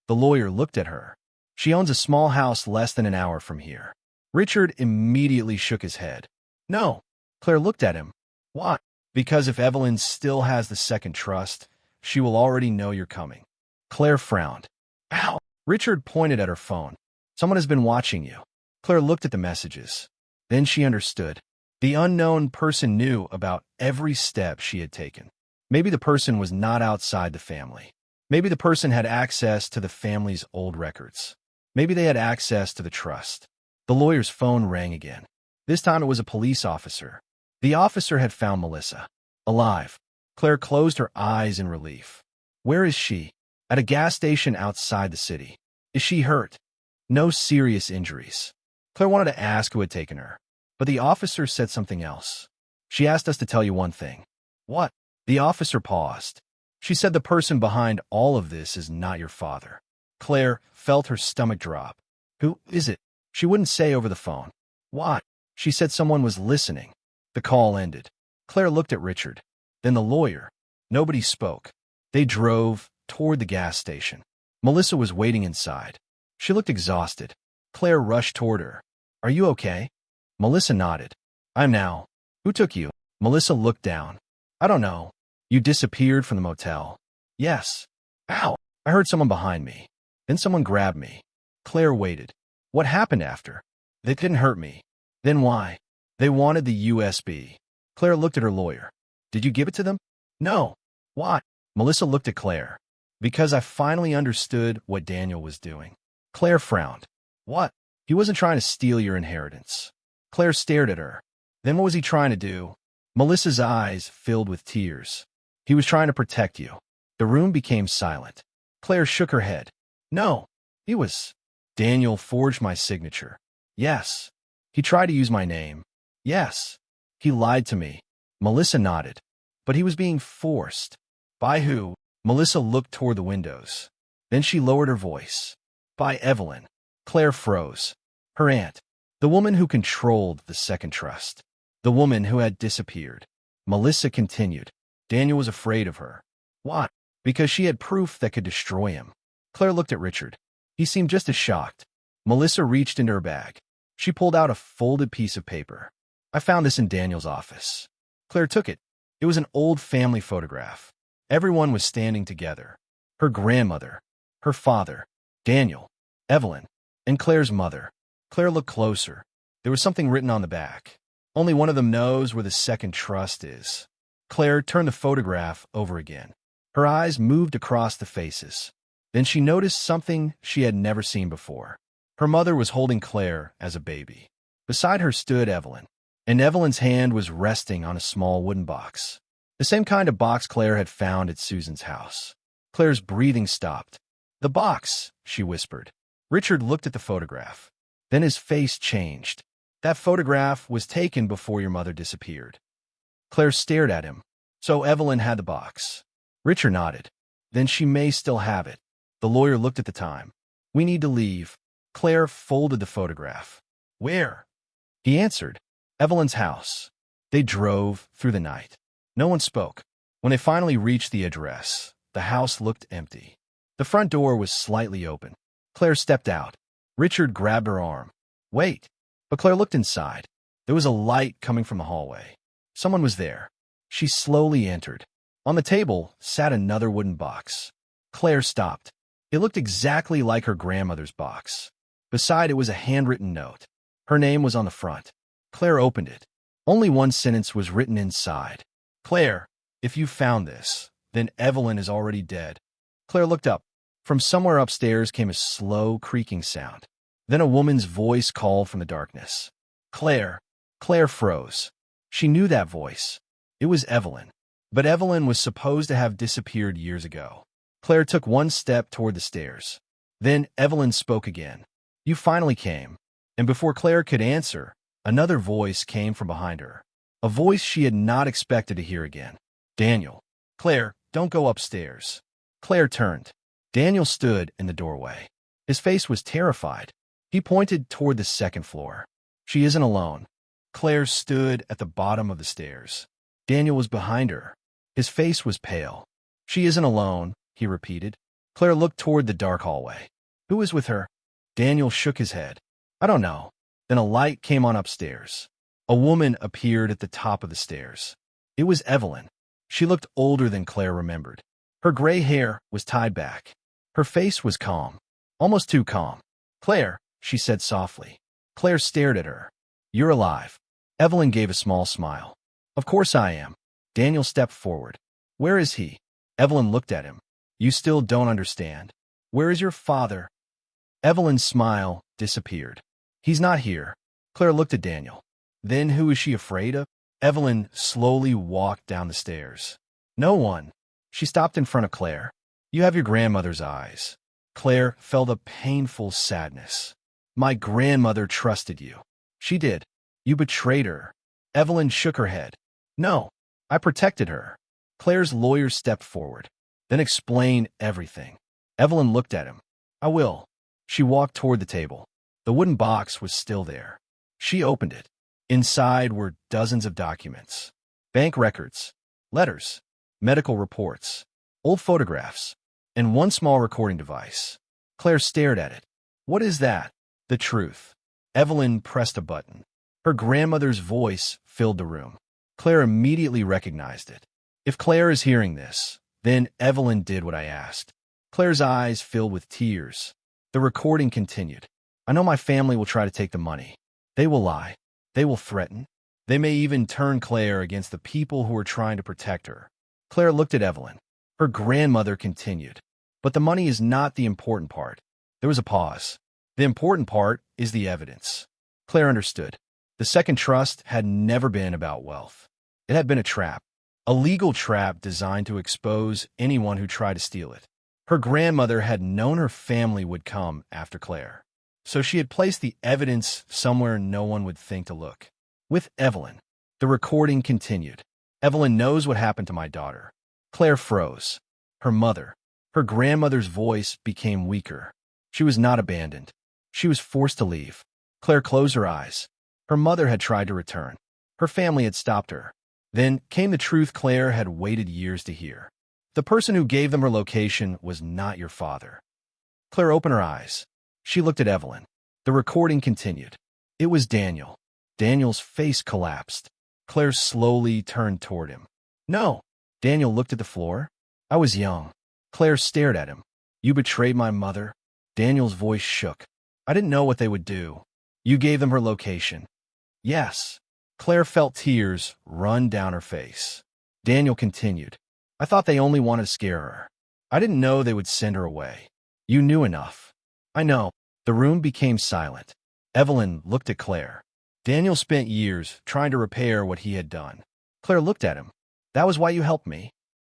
The lawyer looked at her. She owns a small house less than an hour from here. Richard immediately shook his head. No. Claire looked at him. Why? Because if Evelyn still has the second trust, she will already know you're coming. Claire frowned. Ow! Richard pointed at her phone. Someone has been watching you. Claire looked at the messages. Then she understood. The unknown person knew about every step she had taken. Maybe the person was not outside the family. Maybe the person had access to the family's old records. Maybe they had access to the trust. The lawyer's phone rang again. This time it was a police officer. The officer had found Melissa. Alive. Claire closed her eyes in relief. Where is she? At a gas station outside the city. Is she hurt? No serious injuries. Claire wanted to ask who had taken her, but the officer said something else. She asked us to tell you one thing. What? The officer paused. She said the person behind all of this is not your father. Claire felt her stomach drop. Who is it? She wouldn't say over the phone. Why? She said someone was listening. The call ended. Claire looked at Richard. Then the lawyer. Nobody spoke. They drove toward the gas station. Melissa was waiting inside. She looked exhausted. Claire rushed toward her. Are you okay? Melissa nodded. I'm now. Who took you? Melissa looked down. I don't know. You disappeared from the motel. Yes. Ow! I heard someone behind me. Then someone grabbed me. Claire waited. What happened after? They didn't hurt me. Then why? They wanted the USB. Claire looked at her lawyer. Did you give it to them? No. Why? Melissa looked at Claire. Because I finally understood what Daniel was doing. Claire frowned. What? He wasn't trying to steal your inheritance. Claire stared at her. Then what was he trying to do? Melissa's eyes filled with tears. He was trying to protect you. The room became silent. Claire shook her head. No. He was. Daniel forged my signature. Yes. He tried to use my name. Yes. He lied to me. Melissa nodded. But he was being forced. By who? Melissa looked toward the windows. Then she lowered her voice. By Evelyn. Claire froze. Her aunt. The woman who controlled the second trust. The woman who had disappeared. Melissa continued. Daniel was afraid of her. Why? Because she had proof that could destroy him. Claire looked at Richard. He seemed just as shocked. Melissa reached into her bag. She pulled out a folded piece of paper. I found this in Daniel's office. Claire took it. It was an old family photograph. Everyone was standing together. Her grandmother, her father, Daniel, Evelyn, and Claire's mother. Claire looked closer. There was something written on the back. Only one of them knows where the second trust is. Claire turned the photograph over again. Her eyes moved across the faces. Then she noticed something she had never seen before. Her mother was holding Claire as a baby. Beside her stood Evelyn, and Evelyn's hand was resting on a small wooden box. The same kind of box Claire had found at Susan's house. Claire's breathing stopped. The box, she whispered. Richard looked at the photograph. Then his face changed. That photograph was taken before your mother disappeared. Claire stared at him. So Evelyn had the box. Richard nodded. Then she may still have it. The lawyer looked at the time. We need to leave. Claire folded the photograph. Where? He answered. Evelyn's house. They drove through the night. No one spoke. When they finally reached the address, the house looked empty. The front door was slightly open. Claire stepped out. Richard grabbed her arm. Wait. But Claire looked inside. There was a light coming from the hallway. Someone was there. She slowly entered. On the table sat another wooden box. Claire stopped. It looked exactly like her grandmother's box. Beside it was a handwritten note. Her name was on the front. Claire opened it. Only one sentence was written inside. Claire, if you found this, then Evelyn is already dead. Claire looked up. From somewhere upstairs came a slow creaking sound. Then a woman's voice called from the darkness. Claire. Claire froze. She knew that voice. It was Evelyn. But Evelyn was supposed to have disappeared years ago. Claire took one step toward the stairs. Then Evelyn spoke again. You finally came. And before Claire could answer, another voice came from behind her. A voice she had not expected to hear again. Daniel. Claire, don't go upstairs. Claire turned. Daniel stood in the doorway. His face was terrified. He pointed toward the second floor. She isn't alone. Claire stood at the bottom of the stairs. Daniel was behind her. His face was pale. She isn't alone, he repeated. Claire looked toward the dark hallway. Who is with her? Daniel shook his head. I don't know. Then a light came on upstairs. A woman appeared at the top of the stairs. It was Evelyn. She looked older than Claire remembered. Her gray hair was tied back. Her face was calm, almost too calm. Claire, she said softly. Claire stared at her. You're alive. Evelyn gave a small smile. Of course I am. Daniel stepped forward. Where is he? Evelyn looked at him. You still don't understand. Where is your father? Evelyn's smile disappeared. He's not here. Claire looked at Daniel. Then who is she afraid of? Evelyn slowly walked down the stairs. No one. She stopped in front of Claire. You have your grandmother's eyes. Claire felt a painful sadness. My grandmother trusted you. She did. You betrayed her. Evelyn shook her head. No, I protected her. Claire's lawyer stepped forward. Then explain everything. Evelyn looked at him. I will. She walked toward the table. The wooden box was still there. She opened it. Inside were dozens of documents. Bank records, letters, medical reports, old photographs, and one small recording device. Claire stared at it. What is that? The truth. Evelyn pressed a button. Her grandmother's voice filled the room. Claire immediately recognized it. If Claire is hearing this, then Evelyn did what I asked. Claire's eyes filled with tears. The recording continued. I know my family will try to take the money. They will lie. They will threaten. They may even turn Claire against the people who are trying to protect her. Claire looked at Evelyn. Her grandmother continued. But the money is not the important part. There was a pause. The important part is the evidence. Claire understood. The second trust had never been about wealth. It had been a trap. A legal trap designed to expose anyone who tried to steal it. Her grandmother had known her family would come after Claire, so she had placed the evidence somewhere no one would think to look. With Evelyn, the recording continued. Evelyn knows what happened to my daughter. Claire froze. Her mother, her grandmother's voice became weaker. She was not abandoned. She was forced to leave. Claire closed her eyes. Her mother had tried to return. Her family had stopped her. Then came the truth Claire had waited years to hear. The person who gave them her location was not your father. Claire opened her eyes. She looked at Evelyn. The recording continued. It was Daniel. Daniel's face collapsed. Claire slowly turned toward him. No. Daniel looked at the floor. I was young. Claire stared at him. You betrayed my mother? Daniel's voice shook. I didn't know what they would do. You gave them her location. Yes. Claire felt tears run down her face. Daniel continued. I thought they only wanted to scare her. I didn't know they would send her away. You knew enough. I know. The room became silent. Evelyn looked at Claire. Daniel spent years trying to repair what he had done. Claire looked at him. That was why you helped me?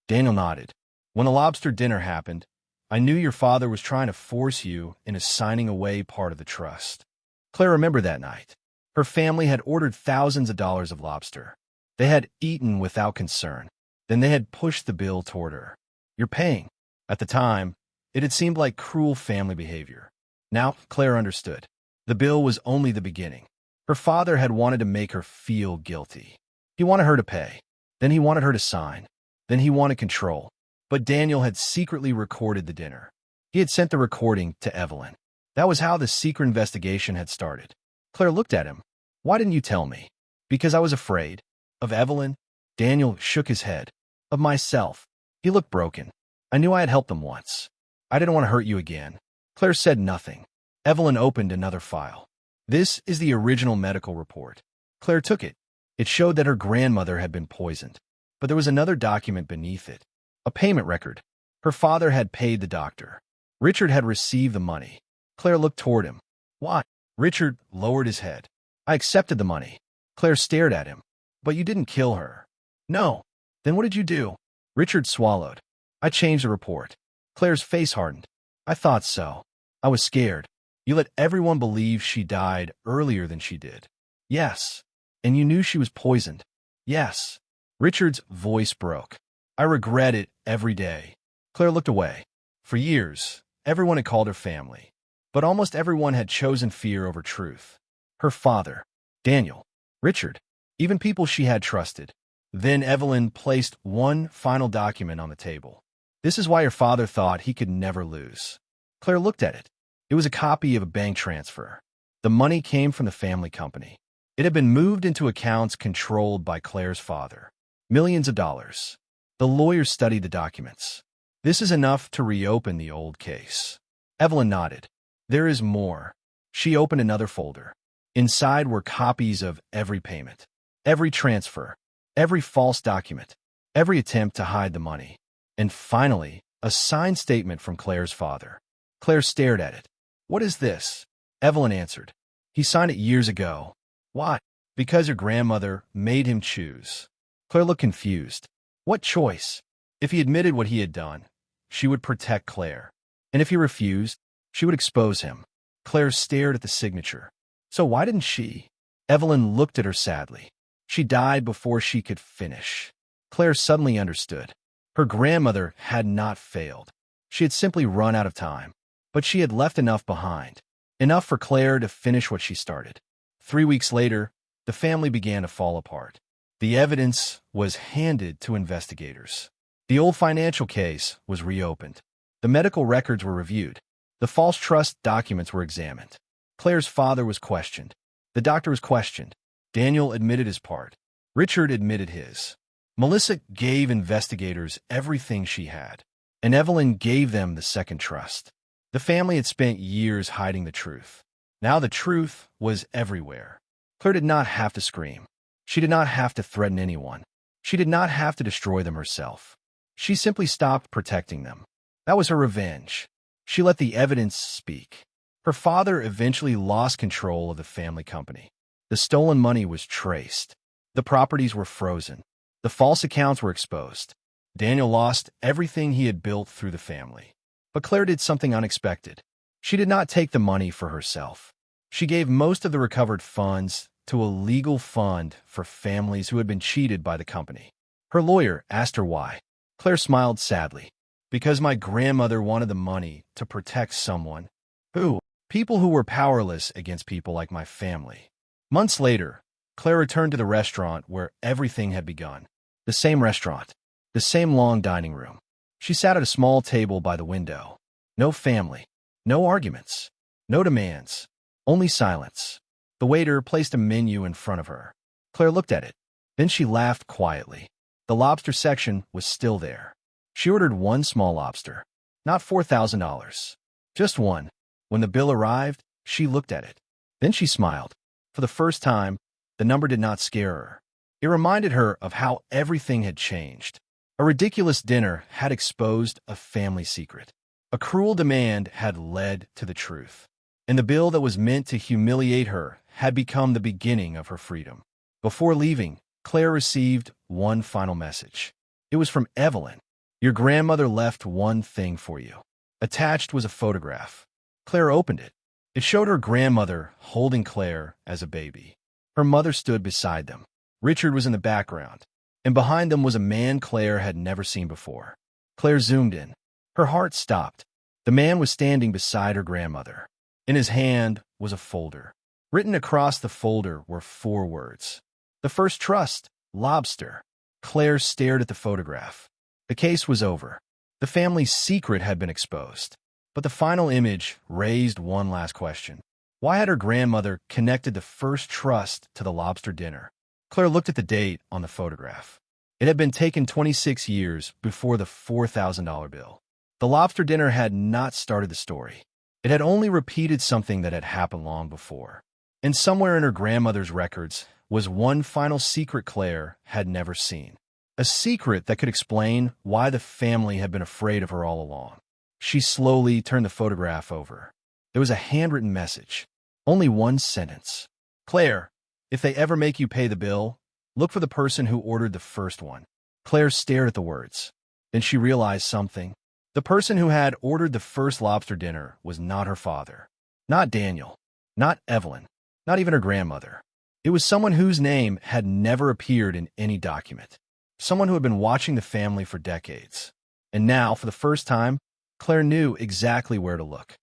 Daniel nodded. When the lobster dinner happened, I knew your father was trying to force you into signing away part of the trust. Claire remembered that night. Her family had ordered thousands of dollars of lobster. They had eaten without concern. Then they had pushed the bill toward her. You're paying. At the time, it had seemed like cruel family behavior. Now, Claire understood. The bill was only the beginning. Her father had wanted to make her feel guilty. He wanted her to pay. Then he wanted her to sign. Then he wanted control. But Daniel had secretly recorded the dinner. He had sent the recording to Evelyn. That was how the secret investigation had started. Claire looked at him. Why didn't you tell me? Because I was afraid. Of Evelyn? Daniel shook his head. Of myself. He looked broken. I knew I had helped them once. I didn't want to hurt you again. Claire said nothing. Evelyn opened another file. This is the original medical report. Claire took it. It showed that her grandmother had been poisoned. But there was another document beneath it. A payment record. Her father had paid the doctor. Richard had received the money. Claire looked toward him. Why? Richard lowered his head. I accepted the money. Claire stared at him. But you didn't kill her. No. Then what did you do? Richard swallowed. I changed the report. Claire's face hardened. I thought so. I was scared. You let everyone believe she died earlier than she did. Yes. And you knew she was poisoned. Yes. Richard's voice broke. I regret it every day. Claire looked away. For years, everyone had called her family. But almost everyone had chosen fear over truth. Her father, Daniel, Richard, even people she had trusted. Then Evelyn placed one final document on the table. This is why her father thought he could never lose. Claire looked at it. It was a copy of a bank transfer. The money came from the family company. It had been moved into accounts controlled by Claire's father. Millions of dollars. The lawyers studied the documents. This is enough to reopen the old case. Evelyn nodded. There is more. She opened another folder. Inside were copies of every payment, every transfer, every false document, every attempt to hide the money. And finally, a signed statement from Claire's father. Claire stared at it. What is this? Evelyn answered. He signed it years ago. Why? Because your grandmother made him choose. Claire looked confused. What choice? If he admitted what he had done, she would protect Claire. And if he refused, she would expose him. Claire stared at the signature. So why didn't she? Evelyn looked at her sadly. She died before she could finish. Claire suddenly understood. Her grandmother had not failed. She had simply run out of time. But she had left enough behind. Enough for Claire to finish what she started. 3 weeks later, the family began to fall apart. The evidence was handed to investigators. The old financial case was reopened. The medical records were reviewed. The false trust documents were examined. Claire's father was questioned. The doctor was questioned. Daniel admitted his part. Richard admitted his. Melissa gave investigators everything she had, and Evelyn gave them the second trust. The family had spent years hiding the truth. Now the truth was everywhere. Claire did not have to scream. She did not have to threaten anyone. She did not have to destroy them herself. She simply stopped protecting them. That was her revenge. She let the evidence speak. Her father eventually lost control of the family company. The stolen money was traced. The properties were frozen. The false accounts were exposed. Daniel lost everything he had built through the family. But Claire did something unexpected. She did not take the money for herself. She gave most of the recovered funds to a legal fund for families who had been cheated by the company. Her lawyer asked her why. Claire smiled sadly. Because my grandmother wanted the money to protect someone. Who? People who were powerless against people like my family. Months later, Claire returned to the restaurant where everything had begun. The same restaurant. The same long dining room. She sat at a small table by the window. No family. No arguments. No demands. Only silence. The waiter placed a menu in front of her. Claire looked at it. Then she laughed quietly. The lobster section was still there. She ordered one small lobster. Not $4,000. Just one. When the bill arrived, she looked at it. Then she smiled. For the first time, the number did not scare her. It reminded her of how everything had changed. A ridiculous dinner had exposed a family secret. A cruel demand had led to the truth. And the bill that was meant to humiliate her had become the beginning of her freedom. Before leaving, Claire received one final message. It was from Evelyn. Your grandmother left one thing for you. Attached was a photograph. Claire opened it. It showed her grandmother holding Claire as a baby. Her mother stood beside them. Richard was in the background, and behind them was a man Claire had never seen before. Claire zoomed in. Her heart stopped. The man was standing beside her grandmother. In his hand was a folder. Written across the folder were 4 words. The first trust, Lobster. Claire stared at the photograph. The case was over. The family's secret had been exposed. But the final image raised one last question. Why had her grandmother connected the first trust to the lobster dinner? Claire looked at the date on the photograph. It had been taken 26 years before the $4,000 bill. The lobster dinner had not started the story. It had only repeated something that had happened long before. And somewhere in her grandmother's records was one final secret Claire had never seen. A secret that could explain why the family had been afraid of her all along. She slowly turned the photograph over. There was a handwritten message. Only one sentence. Claire, if they ever make you pay the bill, look for the person who ordered the first one. Claire stared at the words. Then she realized something. The person who had ordered the first lobster dinner was not her father. Not Daniel. Not Evelyn. Not even her grandmother. It was someone whose name had never appeared in any document. Someone who had been watching the family for decades. And now, for the first time, Claire knew exactly where to look.